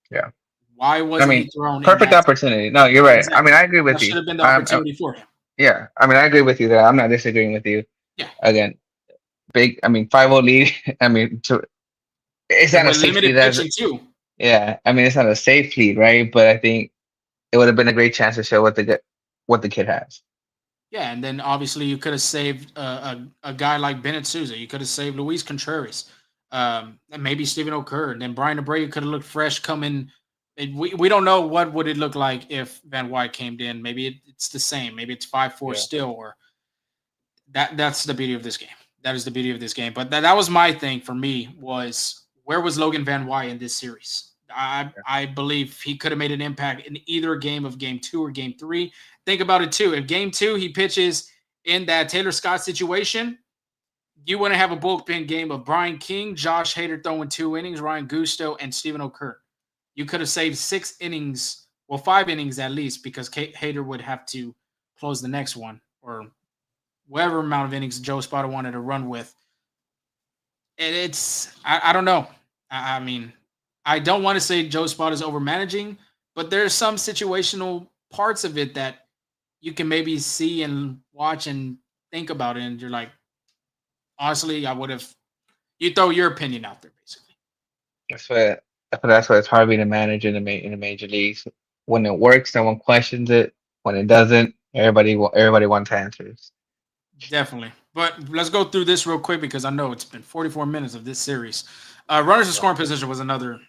Yeah. Why wasn't he thrown perfect opportunity? No, you're right. Exactly. I mean, I agree with you. That should have been the opportunity for him. Yeah, I mean, I agree with you there. I'm not disagreeing with you. Yeah. Again, 5-0 lead. I mean, it's not a safe lead. Too. Yeah, I mean, it's not a safe lead, right? But I think it would have been a great chance to show what the kid has. Yeah, and then obviously you could have saved a guy like Bennett Sousa. You could have saved Luis Contreras, and maybe Stephen O'Kerr. And then Brian Abreu could have looked fresh coming. We don't know what would it look like if Van Wy came in. Maybe it's the same. Maybe it's 5-4 still, or that's the beauty of this game. That is the beauty of this game. But that was my thing for me, was where was Logan Van Wy in this series? I believe he could have made an impact in either game of Game 2 or Game 3. Think about it too. If Game 2 he pitches in that Taylor Scott situation, you want to have a bullpen game of Brian King, Josh Hader throwing 2 innings, Ryan Gusto, and Stephen O'Kerr. You could have saved 6 innings, well, 5 innings at least, because Hader would have to close the next one, or whatever amount of innings Joe Espada wanted to run with. And I don't know. I mean, I don't want to say Joe Espada is overmanaging, but there's some situational parts of it that you can maybe see and watch and think about it, and you're like, honestly, you throw your opinion out there, basically. That's why it's hard being a manager in the major leagues. When it works, no one questions it. When it doesn't, everybody wants answers. Definitely. But let's go through this real quick, because I know it's been 44 minutes of this series. Runners in scoring position was another.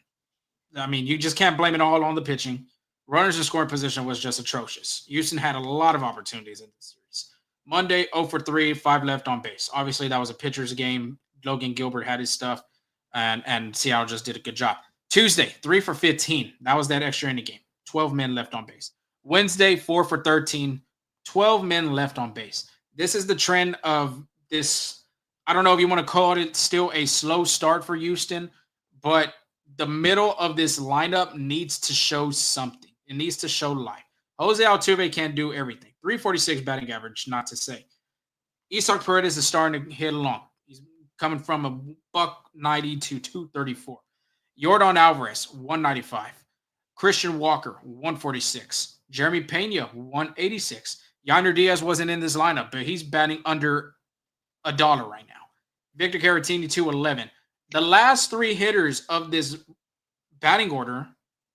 I mean, you just can't blame it all on the pitching. Runners in scoring position was just atrocious. Houston had a lot of opportunities in this series. Monday, 0 for 3, 5 left on base. Obviously, that was a pitcher's game. Logan Gilbert had his stuff, and Seattle just did a good job. Tuesday, 3 for 15. That was that extra inning game. 12 men left on base. Wednesday, 4 for 13. 12 men left on base. This is the trend of this. I don't know if you want to call it still a slow start for Houston, but the middle of this lineup needs to show something. It needs to show life. Jose Altuve can't do everything. 346 batting average, not to say. Isak Paredes is starting to hit along. He's coming from a buck 90 to 234. Jordan Alvarez 195. Christian Walker 146. Jeremy Pena 186. Yonder Diaz wasn't in this lineup, but he's batting under $1 right now. Victor Caratini 211. The last three hitters of this batting order,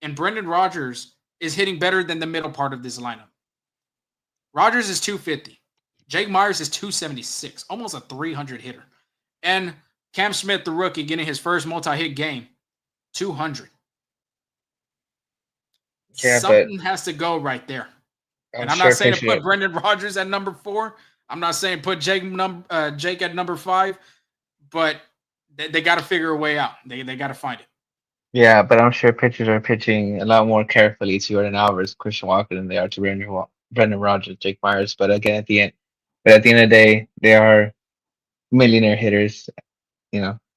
and Brendan Rodgers is hitting better than the middle part of this lineup. Rodgers is 250. Jake Myers is 276, almost a 300 hitter. And Cam Smith, the rookie, getting his first multi-hit game, 200. Yeah, but Something has to go right there. I'm And I'm not sure saying to pitcher. put Brendan Rodgers at number 4. I'm not saying put Jake at number 5, but they got to figure a way out. They got to find it. Yeah, but I'm sure pitchers are pitching a lot more carefully to Jordan Alvarez, Christian Walker than they are to Brendan Rodgers, Jake Myers. But at the end of the day, they are millionaire hitters.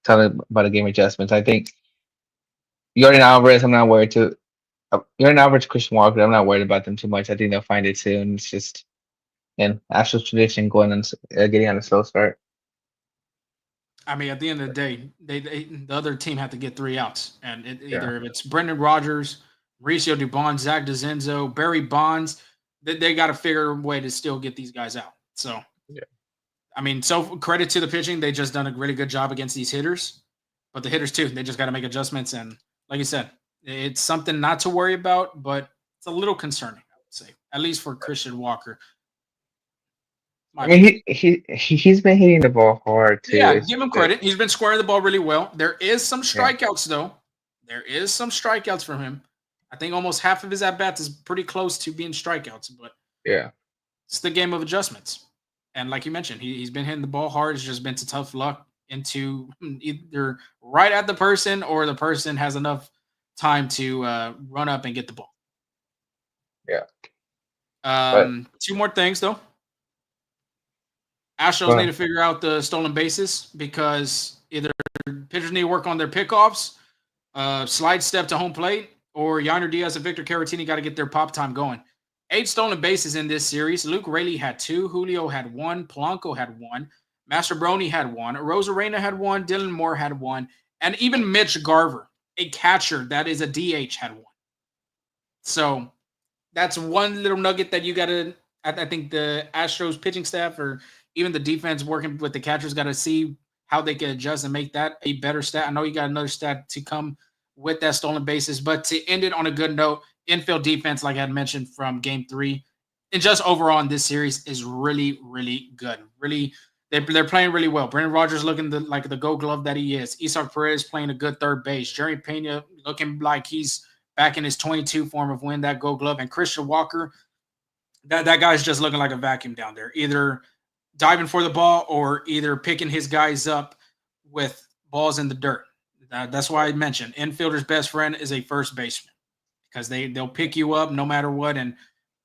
Talking about a game adjustments. I think Jordan Alvarez, I'm not worried to. Jordan Alvarez, Christian Walker, I'm not worried about them too much. I think they'll find it soon. It's just and Astros tradition getting on a slow start. I mean, at the end of the day, the other team had to get 3 outs, and Yeah, either if it's Brendan Rodgers, Mauricio Dubon, Zach DeZenzo, Barry Bonds, they got to figure a way to still get these guys out. So, yeah, I mean, so credit to the pitching; they just done a really good job against these hitters. But the hitters too, they just got to make adjustments. And like you said, it's something not to worry about, but it's a little concerning, I would say, at least for Christian Walker. I My opinion. mean, he's been hitting the ball hard too. Yeah, It's give him that credit. He's been squaring the ball really well. There is some yeah, strikeouts though. There is some strikeouts from him. I think almost half of his at bats is pretty close to being strikeouts, but yeah, it's the game of adjustments. And like you mentioned, he's been hitting the ball hard. It's just been to tough luck into either right at the person or the person has enough time to run up and get the ball. yeah. But 2 more things though. Astros need but to figure out the stolen bases because either pitchers need to work on their pickoffs, slide step to home plate, or Yonder Diaz and Victor Caratini got to get their pop time going. 8 stolen bases in this series. Luke Raley had 2, Julio had 1, Polanco had 1, Master Brony had 1, Rosarena had 1, Dylan Moore had 1, and even Mitch Garver, a catcher that is a DH, had 1. So that's one little nugget that you got to. I think the Astros pitching staff or even the defense working with the catchers got to see how they can adjust and make that a better stat. I know you got another stat to come with that stolen bases, but to end it on a good note, infield defense, like I had mentioned from Game 3, and just overall in this series is really, really good. Really, they're playing really well. Brendan Rodgers looking like the Gold Glove that he is. Isak Perez playing a good third base. Jerry Pena looking like he's back in his 22 form of win that Gold Glove, and Christian Walker, that guy's just looking like a vacuum down there, either diving for the ball or either picking his guys up with balls in the dirt. That's why I mentioned infielder's best friend is a first baseman because they'll pick you up no matter what, and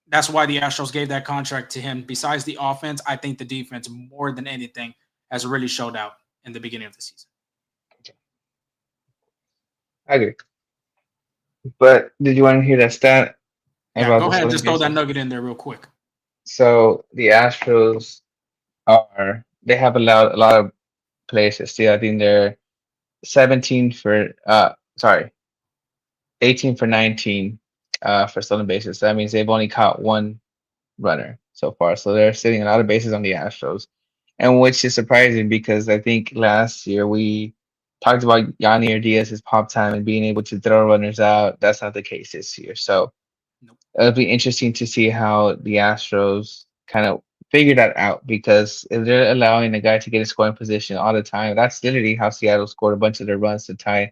that's why the Astros gave that contract to him. Besides the offense, I think the defense more than anything has really showed out in the beginning of the season. I agree. But did you want to hear that stat Yeah, about go the ahead and stolen just throw that bases? nugget in there real quick. So the Astros they have allowed a lot of players to steal. I think they're 17 for sorry, 18 for 19 for stolen bases. So that means they've only caught one runner so far. So they're sitting a lot of bases on the Astros. And which is surprising because I think last year we talked about Yanni Diaz's pop time and being able to throw runners out. That's not the case this year. So Nope. it'll be interesting to see how the Astros kind of figure that out because if they're allowing a guy to get a scoring position all the time, that's literally how Seattle scored a bunch of their runs to tie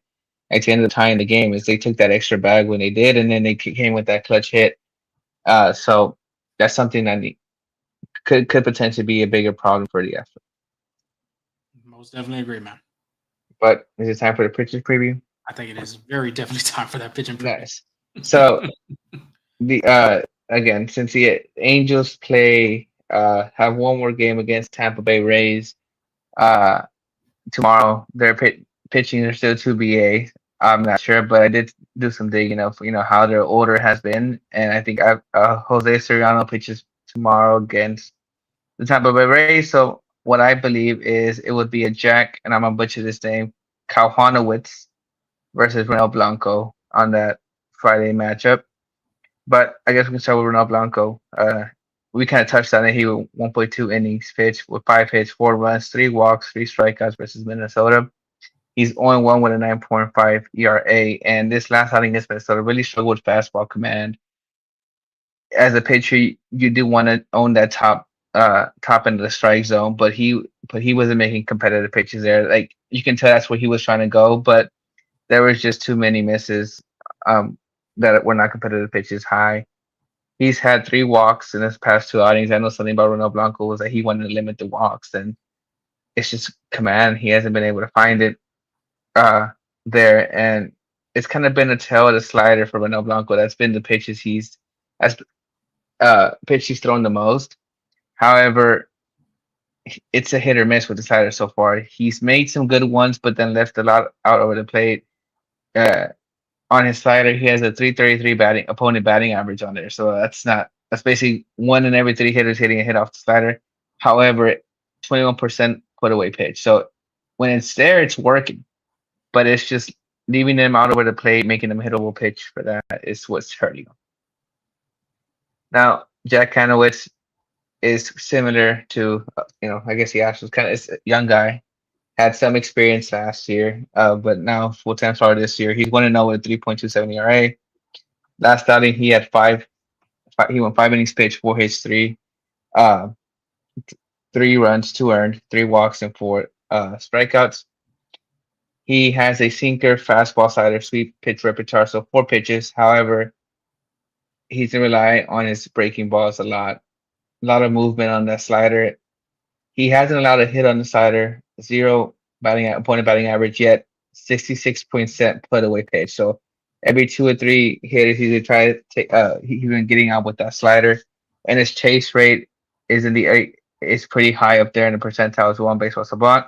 at the end of the tying the game is they took that extra bag when they did and then they came with that clutch hit. So that's something that could potentially be a bigger problem for the Astros. Most definitely agree, man. But is it time for the pitchers preview? I think it is very definitely time for that pitch improvement. Nice. So the again, since the Angels have one more game against Tampa Bay Rays uh tomorrow, their pitching are still 2BA. I'm not sure, but I did do some digging of how their order has been, and I think Jose Soriano pitches tomorrow against the Tampa Bay Rays. So what I believe is it would be a Jack, and I'm gonna butcher this name, Kalhanowitz versus Ronel Blanco on that Friday matchup. But I guess we can start with Ronel Blanco. We kind of touched on it. He went 1.2 innings pitched with 5 hits, 4 runs, 3 walks, 3 strikeouts versus Minnesota. He's 0-1 with a 9.5 ERA, and this last outing against Minnesota really struggled with fastball command. As a pitcher, you do want to own that top end of the strike zone, but he wasn't making competitive pitches there. Like you can tell that's where he was trying to go, but there was just too many misses um that were not competitive pitches high. He's had 3 walks in his past 2 outings. I know something about Ronel Blanco was that he wanted to limit the walks, and it's just command. He hasn't been able to find it uh there, and it's kind of been a tail of the slider for Ronel Blanco. That's been the that's pitch he's thrown the most. However, it's a hit or miss with the slider so far. He's made some good ones, but then left a lot out over the plate. Uh, on his slider, he has a 333 opponent batting average on there. So that's basically one in every 3 hitters hitting a hit off the slider. However, 21% put away pitch. So when it's there, it's working, but it's just leaving them out over the plate, making them hittable pitch for that is what's hurting them. Now, Jack Kanowitz is similar to, I guess the Astros kind of is a young guy, had some experience last year, but now full time starter this year. He's 1-0 with a 3.27 ERA. Last outing, he had he went 5 innings pitched, 4 hits, uh, 3 runs, 2 earned, 3 walks, and 4 strikeouts. He has a sinker, fastball, slider, sweep pitch repertoire, so 4 pitches. However, he's gonna rely on his breaking balls a lot. A lot of movement on that slider. He hasn't allowed a hit on the slider, zero opponent batting average yet, 66% put away pitch. So every 2 or 3 hitters he's gonna try to take he's been getting out with that slider. And his chase rate is pretty high up there in the percentiles of one baseball savant.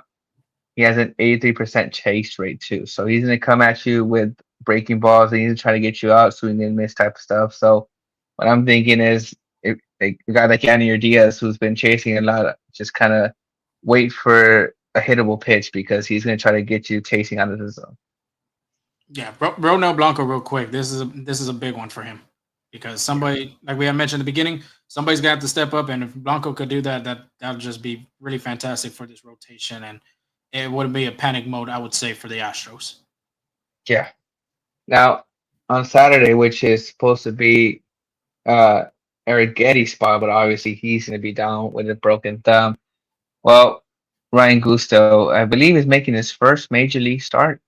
He has an 83% chase rate too. So he's gonna come at you with breaking balls and he's gonna try to get you out swing and miss type of stuff. So what I'm thinking is a guy like Yandy Diaz who's been chasing a lot, just kind of wait for a hittable pitch because he's going to try to get you chasing out of the zone. Yeah, Ronel Blanco, real quick. This is a big one for him because somebody, like we had mentioned at the beginning, somebody's got to step up, and if Blanco could do that, that'll just be really fantastic for this rotation, and it wouldn't be a panic mode, I would say, for the Astros. Yeah. Now on Saturday, which is supposed to be uh Arrighetti's spot, but obviously he's going to be down with a broken thumb. Well, Ryan Gusto, I believe, is making his first major league start.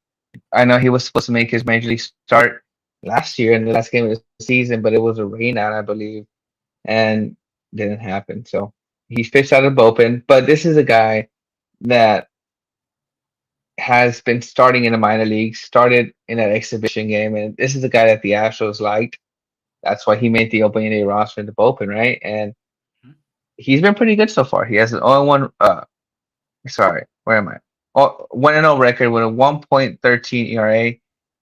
I know he was supposed to make his major league start last year in the last game of the season, but it was a rain out, I believe, and didn't happen. So he's pitched out of the bullpen, but this is a guy that has been starting in the minor leagues, started in an exhibition game, and this is a guy that the Astros liked. That's why he made the opening day roster in the bullpen, right? And he's been pretty good so far. He has an 0-1. Sorry, where am I? 1-0 record with a 1.13 ERA.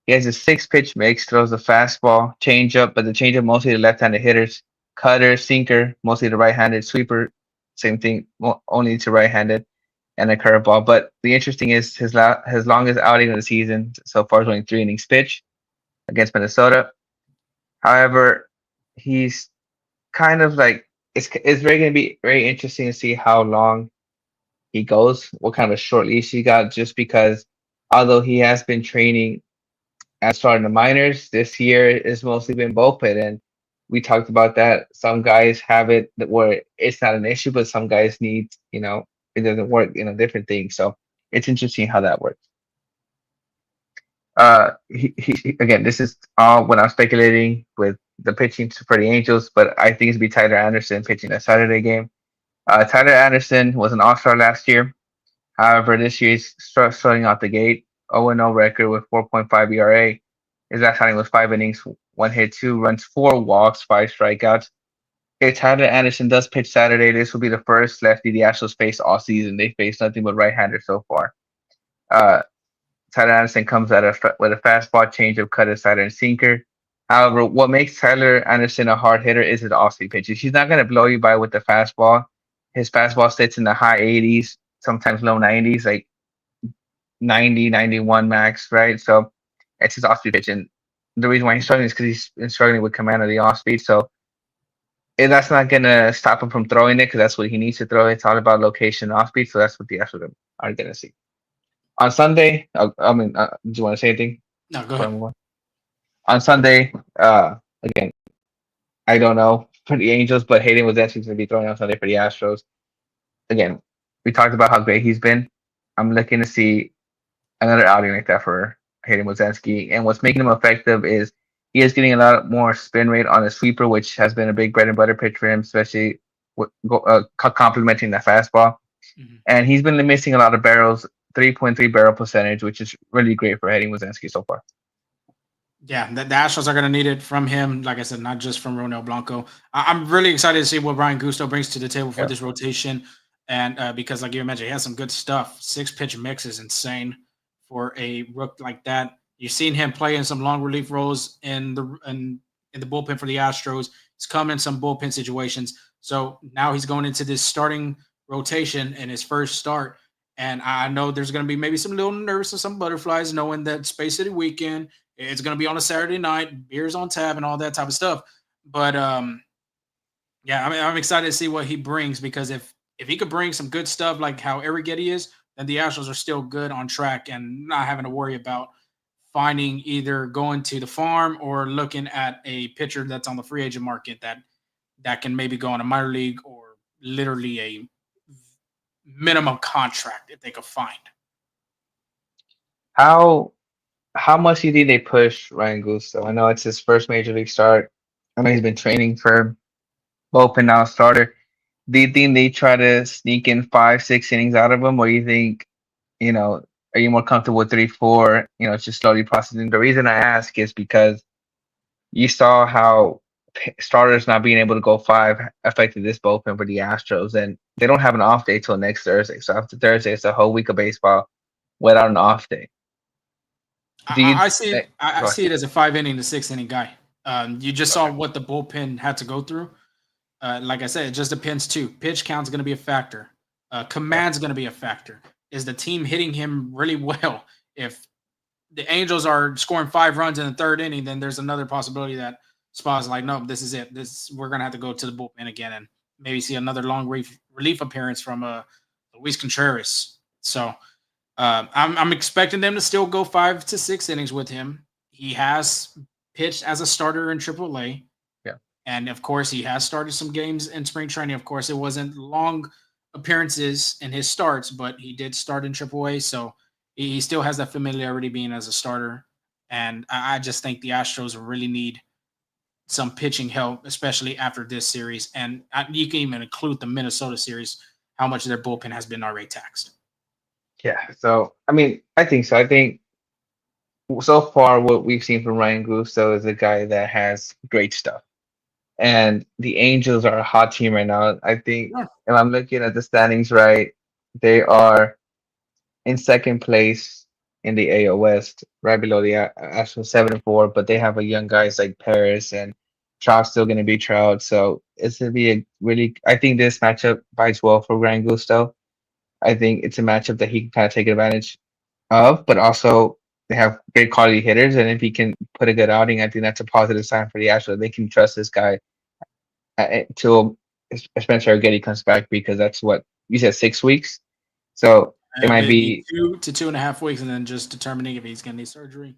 He has a 6 pitch mix, throws a fastball, changeup, but the changeup mostly to left-handed hitters, cutter, sinker, mostly to right-handed, sweeper, same thing, only to right-handed, and a curveball. But the interesting is his longest outing of the season so far is only 3 innings pitched against Minnesota. However, he's kind of like it's very going to be very interesting to see how long he goes, what kind of a short leash he got, just because although he has been training at starting the minors, this year it's mostly been bullpen. And we talked about that. Some guys have it where it's not an issue, but some guys need, it doesn't work, different things. So it's interesting how that works. He again, this is all when I'm speculating with the pitching for the Angels, but I think it's be Tyler Anderson pitching that Saturday game. Tyler Anderson was an All-Star last year. However, this year he's starting out the gate. 0-0 record with 4.5 ERA. His last outing was 5 innings, 1 hit, 2 runs, 4 walks, 5 strikeouts. If Tyler Anderson does pitch Saturday, this will be the first lefty the Astros face all season. They face nothing but right-handers so far. Tyler Anderson comes with a fastball, changeup, cutter, slider, and sinker. However, what makes Tyler Anderson a hard hitter is his off-speed pitches. He's not going to blow you by with the fastball. His fastball sits in the high 80s, sometimes low 90s, like 90, 91 max, right? So it's his off-speed pitch. And the reason why he's struggling is because he's been struggling with command of the off-speed. So that's not going to stop him from throwing it because that's what he needs to throw. It's all about location and off-speed. So that's what the Astros are going to see. On Sunday, do you want to say anything? No, go ahead. On Sunday, again, I don't know for the Angels, but Hayden Wesneski going to be throwing on Sunday for the Astros. Again, we talked about how great he's been. I'm looking to see another outing like that for Hayden Wesneski. And what's making him effective is he is getting a lot more spin rate on the sweeper, which has been a big bread and butter pitch for him, especially complementing that fastball. Mm-hmm. And he's been missing a lot of barrels, 3.3 barrel percentage, which is really great for Hayden Wesneski so far. Yeah, the Astros are going to need it from him. Like I said, not just from Ronel Blanco. I'm really excited to see what Brian Gusto brings to the table for this rotation. And because, like you mentioned, he has some good stuff. 6-pitch mix is insane for a rook like that. You've seen him play in some long relief roles in the bullpen for the Astros. He's come in some bullpen situations. So now he's going into this starting rotation in his first start. And I know there's going to be maybe some little nerves and some butterflies knowing that Space City weekend, it's going to be on a Saturday night, beers on tap and all that type of stuff. But, yeah, I'm excited to see what he brings because if he could bring some good stuff like how Arrighetti is, then the Astros are still good on track and not having to worry about finding either going to the farm or looking at a pitcher that's on the free agent market that can maybe go on a minor league or literally a minimum contract if they could find. How much do you think they push Ryan Gusto? I know it's his first major league start. I know he's been training for Bullpen now starter. Do you think they try to sneak in 5-6 innings out of him, or you think, are you more comfortable with 3-4? Just slowly processing. The reason I ask is because you saw how starters not being able to go 5 affected this bullpen for the Astros, and they don't have an off day till next Thursday. So after Thursday, it's a whole week of baseball without an off day. I see it as a 5-inning to 6-inning guy. You just saw what the bullpen had to go through. Like I said, it just depends too. Pitch count's going to be a factor. Command's going to be a factor. Is the team hitting him really well? If the Angels are scoring 5 runs in the 3rd inning, then there's another possibility that Spa's like, no, this is it. We're going to have to go to the bullpen again and maybe see another long relief appearance from Luis Contreras. So I'm expecting them to still go 5 to 6 innings with him. He has pitched as a starter in AAA. And, of course, he has started some games in spring training. Of course, it wasn't long appearances in his starts, but he did start in AAA. So he still has that familiarity being as a starter. And I just think the Astros really need some pitching help, especially after this series. And you can even include the Minnesota series, how much their bullpen has been already taxed. Yeah. So, I think so. I think so far what we've seen from Ryan Gusto is a guy that has great stuff. And the Angels are a hot team right now. I think if I'm looking at the standings right, they are in second place in the AL West, right below the Astros 7-4. But they have a young guys like Paris and Trout's still going to be Trout. So it's going to be I think this matchup bites well for Ryan Gusto. I think it's a matchup that he can kind of take advantage of, but also they have great quality hitters. And if he can put a good outing, I think that's a positive sign for the Astros. They can trust this guy until Spencer Arrighetti comes back, because that's what you said, 6 weeks. So it might be 2 to 2.5 weeks, and then just determining if he's going to need surgery.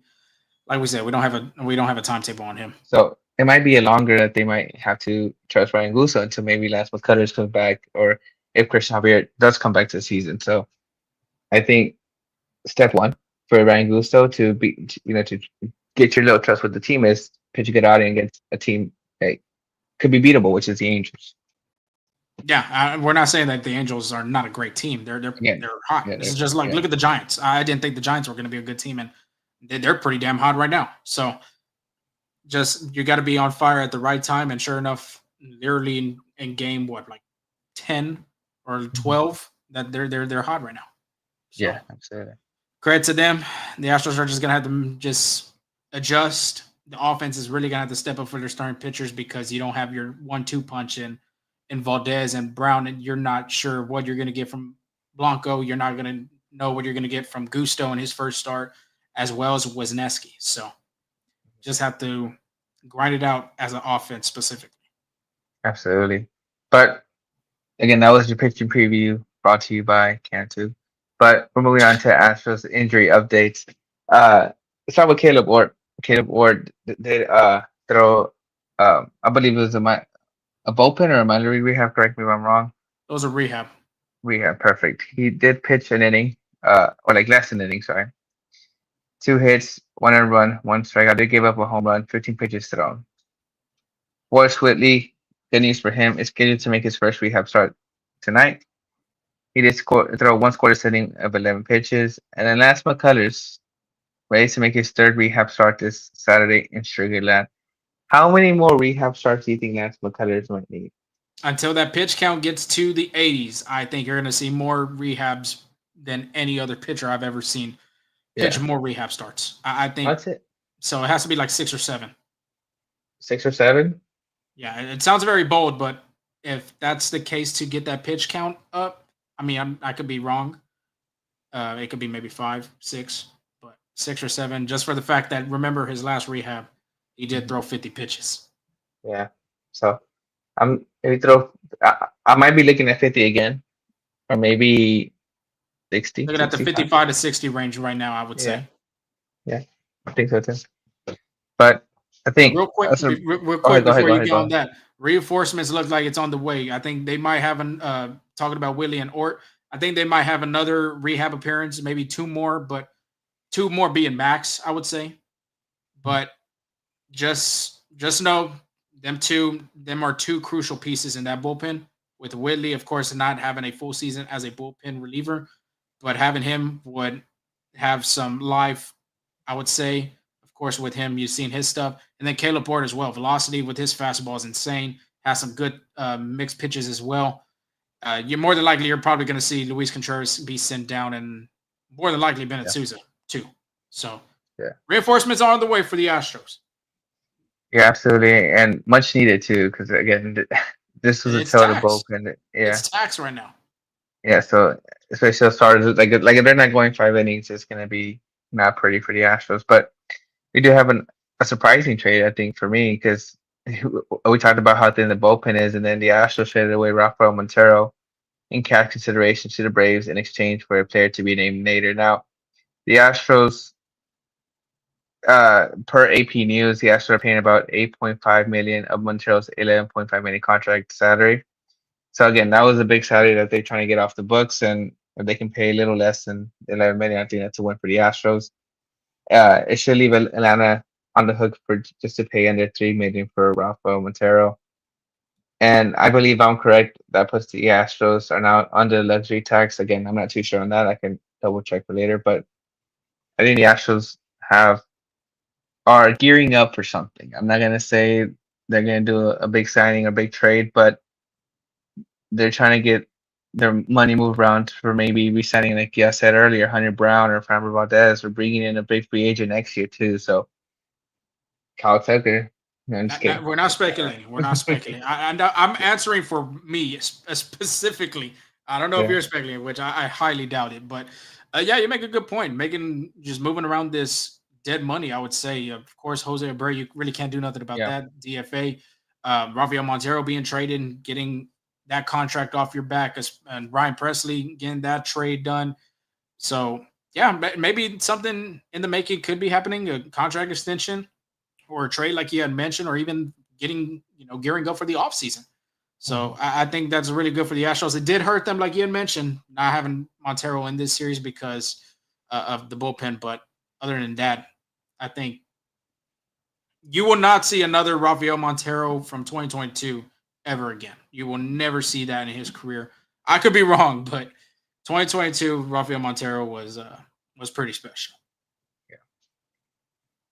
Like we said, we don't have a timetable on him. So it might be a longer that they might have to trust Ryan Gusto until maybe Lance McCullers comes back, or if Christian Javier does come back to the season. So I think step one for Ryan Gusto to get your little trust with the team is pitch a good outing against a team that could be beatable, which is the Angels. Yeah, we're not saying that the Angels are not a great team. They're hot. This is just like, look at the Giants. I didn't think the Giants were going to be a good team, and they're pretty damn hot right now. So just you got to be on fire at the right time, and sure enough, literally in game 10 or 12, that they're hot right now. So, yeah, absolutely. Credit to them. The Astros are just gonna have to just adjust. The offense is really gonna have to step up for their starting pitchers, because you don't have your 1-2 punch in in Valdez and Brown, and you're not sure what you're going to get from Blanco. You're not going to know what you're going to get from Gusto in his first start, as well as Wesneski. So just have to grind it out as an offense specifically. Absolutely. But again, that was your pitching preview brought to you by Cantu. But we're moving on to Astros injury updates. Let's start with Caleb Ort. Caleb Ort did throw, I believe it was a bullpen or a minor league rehab. Correct me if I'm wrong. Those are rehab. Rehab, perfect. He did pitch an inning, or like less than an inning, sorry. 2 hits, 1 run, 1 strikeout. They gave up a home run, 15 pitches thrown. Forrest Whitley, good news for him, is scheduled to make his first rehab start tonight. He did throw 1 scoreless inning of 11 pitches. And then Lance McCullers, ready to make his third rehab start this Saturday in Sugarland. How many more rehab starts do you think Lance McCullers might need? Until that pitch count gets to the 80s, I think you're going to see more rehabs than any other pitcher I've ever seen pitch more rehab starts. I think That's it. so. It has to be like 6 or 7. 6 or 7? Yeah, it sounds very bold, but if that's the case to get that pitch count up, I mean, I could be wrong. It could be maybe 5, 6, but 6 or 7, just for the fact that remember his last rehab, he did throw 50 pitches. Yeah. So I'm maybe throw. I might be looking at 50 again, or maybe 60. Looking at the 65. 55 to 60 range right now, I would say. Yeah, I think so too. But I think Real quick, also, real go quick ahead, before you go get on ahead. that, reinforcements look like it's on the way. I think they might have talking about Whitley and Ort. I think they might have another rehab appearance, maybe 2 more, but 2 more being max, I would say. But just know them are 2 crucial pieces in that bullpen. With Whitley, of course, not having a full season as a bullpen reliever, but having him would have some life, I would say. Of course, with him, you've seen his stuff. And then Caleb Ort as well. Velocity with his fastball is insane. Has some good mixed pitches as well. You're more than likely, you're probably going to see Luis Contreras be sent down, and more than likely Bennett Sousa too. So reinforcements are on the way for the Astros. Yeah, absolutely, and much needed too, because again, this was a It's total tax. bullpen. It's tax right now. Yeah. So especially starters, like if they're not going 5 innings, it's gonna be not pretty for the Astros. But we do have a surprising trade, I think, for me, because we talked about how thin the bullpen is, and then the Astros traded away Rafael Montero in cash consideration to the Braves in exchange for a player to be named later. Now, the Astros, per AP News, the Astros are paying about 8.5 million of Montero's 11.5 million contract salary. So again, that was a big salary that they're trying to get off the books, and if they can pay a little less than 11 million, I think that's a win for the Astros. It should leave Atlanta on the hook for just to pay under 3 million for Rafael Montero. And I believe I'm correct. That puts the Astros are now under luxury tax. Again, I'm not too sure on that. I can double check for later, but I think the Astros are gearing up for something. I'm not gonna say they're gonna do a big signing or big trade, but they're trying to get their money moved around for maybe re-signing, like I said earlier, Hunter Brown or Framber Valdez, or bringing in a big free agent next year too. So Kyle Tucker. No, I'm just kidding. We're not speculating. We're not speculating. I'm answering for me specifically. I don't know if Yeah. you're speculating, which I highly doubt it. But yeah, you make a good point. Making just moving around this dead money, I would say. Of course, Jose Abreu, you really can't do nothing about Yeah. that. DFA, Rafael Montero being traded and getting that contract off your back, and Ryan Presley getting that trade done. So yeah, maybe something in the making could be happening. A contract extension or a trade like you had mentioned, or even getting, gearing up for the offseason. So I think that's really good for the Astros. It did hurt them, like you had mentioned, not having Montero in this series because of the bullpen. But other than that, I think you will not see another Rafael Montero from 2022 ever again. You will never see that in his career. I could be wrong, but 2022 Rafael Montero was pretty special.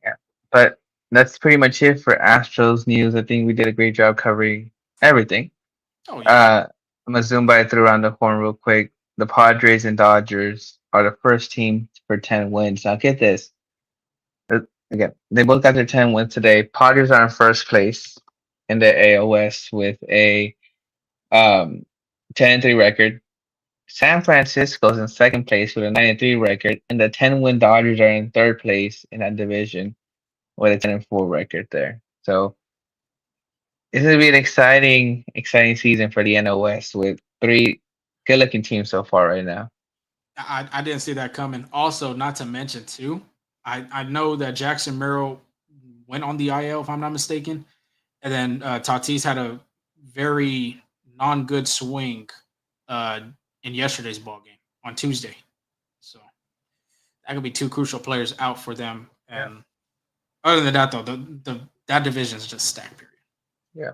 Yeah. But that's pretty much it for Astros news. I think we did a great job covering everything. Oh yeah. I'm gonna zoom by through around the horn real quick. The Padres and Dodgers are the first team for 10 wins. Now get this. Again, they both got their 10 wins today. Padres are in first place in the AL West with a 10-3 record. San Francisco's in second place with a 9-3 record, and the 10-win Dodgers are in third place in that division with a 10-4 record there. So it's gonna be an exciting season for the NL West with three good-looking teams so far right now. I didn't see that coming. Also, not to mention too, I know that Jackson Merrill went on the IL if I'm not mistaken, and then Tatis had a very non-good swing uh, in yesterday's ball game on Tuesday. So that could be two crucial players out for them. Yeah. And other than that, though, the that division is just stacked. Period. Yeah.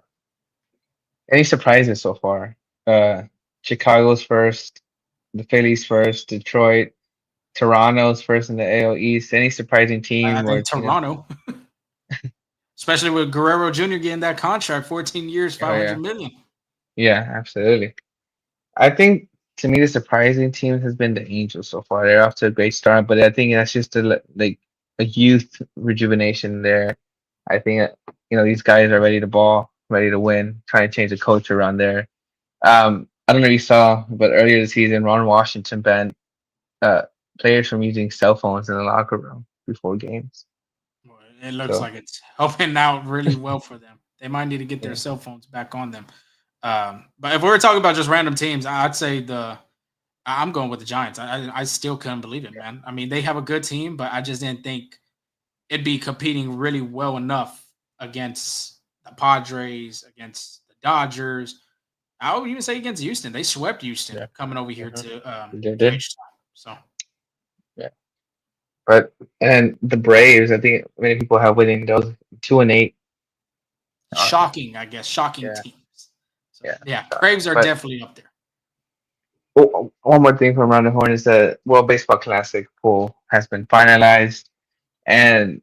Any surprises so far? Uh, Chicago's first, the Phillies first, Detroit, Toronto's first in the AL East. Any surprising I team or think Toronto, especially with Guerrero Jr. getting that contract, 14 years, Oh 500 yeah, million. yeah, absolutely. I think to me the surprising team has been the Angels so far. They're off to a great start, but I think that's just like a youth rejuvenation there. I think these guys are ready to ball, ready to win, trying to change the culture around there. I don't know if you saw, but earlier this season, Ron Washington banned uh, players from using cell phones in the locker room before games. Well, it looks So like it's helping out really well for them. They might need to get their yeah, cell phones back on them. But if we were talking about just random teams, I'd say I'm going with the Giants. I still couldn't believe it, yeah, man. I mean, they have a good team, but I just didn't think it'd be competing really well enough against the Padres, against the Dodgers. I would even say against Houston. They swept Houston yeah. coming over here Uh-huh. to They did. QH time. So Yeah, but and the Braves, I think many people have winning those 2-8. shocking, I guess. Shocking Yeah, teams. So yeah, yeah, shocking. Braves are But definitely up there. one more thing from around the horn is the World Baseball Classic pool has been finalized, and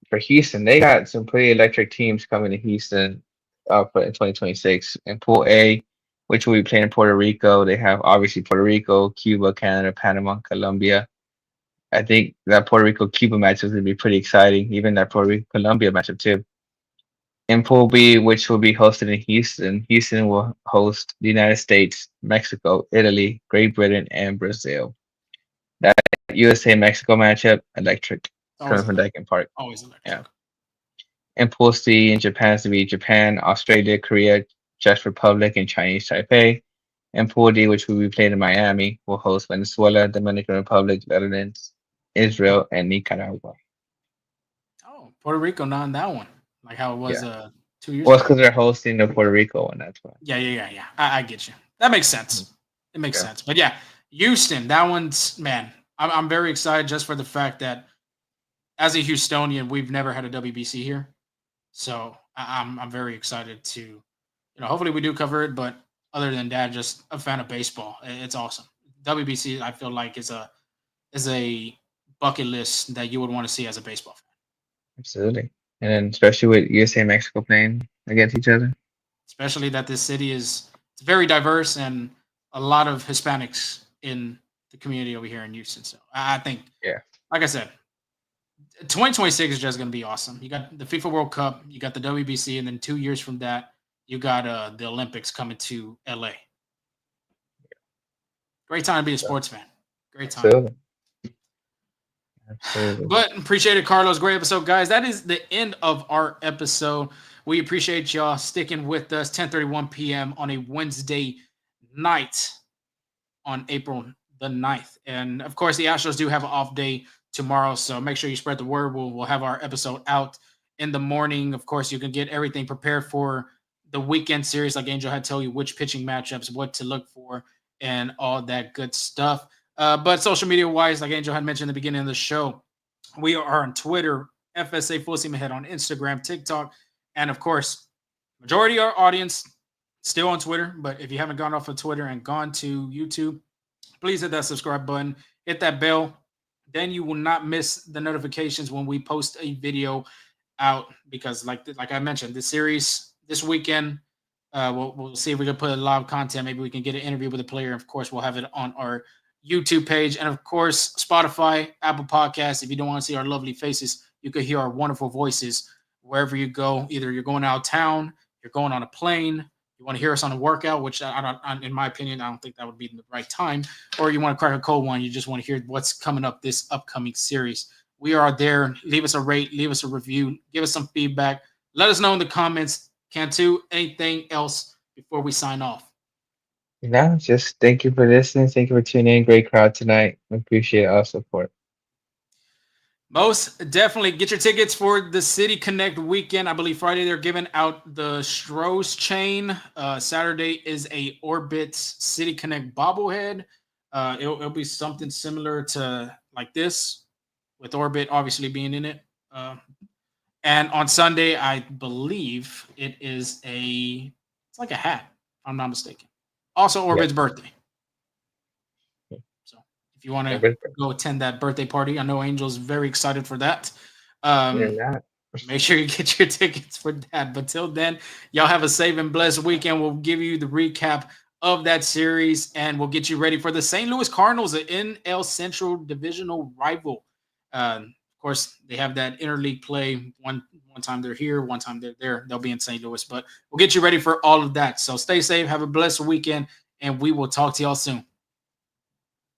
for Houston, they got some pretty electric teams coming to Houston for in 2026. In Pool A, which will be playing in Puerto Rico, they have obviously Puerto Rico, Cuba, Canada, Panama, Colombia. I think that Puerto Rico Cuba match is going to be pretty exciting, even that Puerto Rico Colombia matchup too. In Pool B, which will be hosted in Houston, Houston will host the United States, Mexico, Italy, Great Britain, and Brazil. That USA Mexico matchup, electric, coming Always from electric. Dyken Park. Always Yeah. electric. And Pool C in Japan is to be Japan, Australia, Korea, Czech Republic, and Chinese Taipei. And Pool D, which will be played in Miami, will host Venezuela, Dominican Republic, Netherlands, Israel, and Nicaragua. Oh, Puerto Rico not in that one, like how it was Yeah. 2 years Well, it's ago. because they're hosting the Puerto Rico one. That's why. Yeah. I get you. That makes Mhm. sense. It makes Yeah. sense. But yeah, Houston, that one's man. I'm very excited just for the fact that as a Houstonian, we've never had a WBC here, so I'm very excited to hopefully we do cover it. But other than that, just a fan of baseball. It's awesome. WBC I feel like is a bucket list that you would want to see as a baseball fan. Absolutely. And then especially with USA and Mexico playing against each other. Especially that this city is it's very diverse and a lot of Hispanics in the community over here in Houston. So I think, Yeah. like I said, 2026 is just going to be awesome. You got the FIFA World Cup, you got the WBC, and then 2 years from that, you got the Olympics coming to LA. Great time to be a So, sports fan. Great time. absolutely. Absolutely. But appreciate it, Carlos. Great episode, guys. That is the end of our episode. We appreciate y'all sticking with us. 10:31 p.m. on a Wednesday night on April the 9th. And of course, the Astros do have an off day tomorrow. So make sure you spread the word. We'll have our episode out in the morning. Of course, you can get everything prepared for the weekend series, like Angel had told you, which pitching matchups, what to look for, and all that good stuff. But social media wise, like Angel had mentioned in the beginning of the show, we are on Twitter, FSA Full Steam Ahead on Instagram, TikTok, and of course, majority of our audience still on Twitter. But if you haven't gone off of Twitter and gone to YouTube, please hit that subscribe button, hit that bell. Then you will not miss the notifications when we post a video out. Because, like I mentioned, this series this weekend, we'll see if we can put a live content. Maybe we can get an interview with a player. Of course, we'll have it on our YouTube page, and of course, Spotify, Apple Podcasts. If you don't want to see our lovely faces, you could hear our wonderful voices wherever you go. Either you're going out of town, you're going on a plane, You want to hear us on a workout, which in my opinion, I don't think that would be the right time. Or you want to crack a cold one, you just want to hear what's coming up this upcoming series. We are there. Leave us a rate, leave us a review, give us some feedback. Let us know in the comments. Cantu, anything else before we sign off? No, just thank you for listening. Thank you for tuning in. Great crowd tonight. We appreciate all support. Most definitely get your tickets for the City Connect weekend. I believe Friday they're giving out the Astros chain. Saturday is a Orbit City Connect bobblehead. It'll be something similar to like this, with Orbit obviously being in it. And on Sunday, I believe it's like a hat, if I'm not mistaken. Also Orbit's birthday. So if you want to go attend that birthday party, I know Angel's very excited for that. Make sure you get your tickets for that. But till then, y'all have a safe and blessed weekend. We'll give you the recap of that series, and we'll get you ready for the St. Louis Cardinals, an NL Central divisional rival. Of course, they have that interleague play. One time they're here, one time they're there. They'll be in St. Louis, but we'll get you ready for all of that. So stay safe, have a blessed weekend, and we will talk to y'all soon.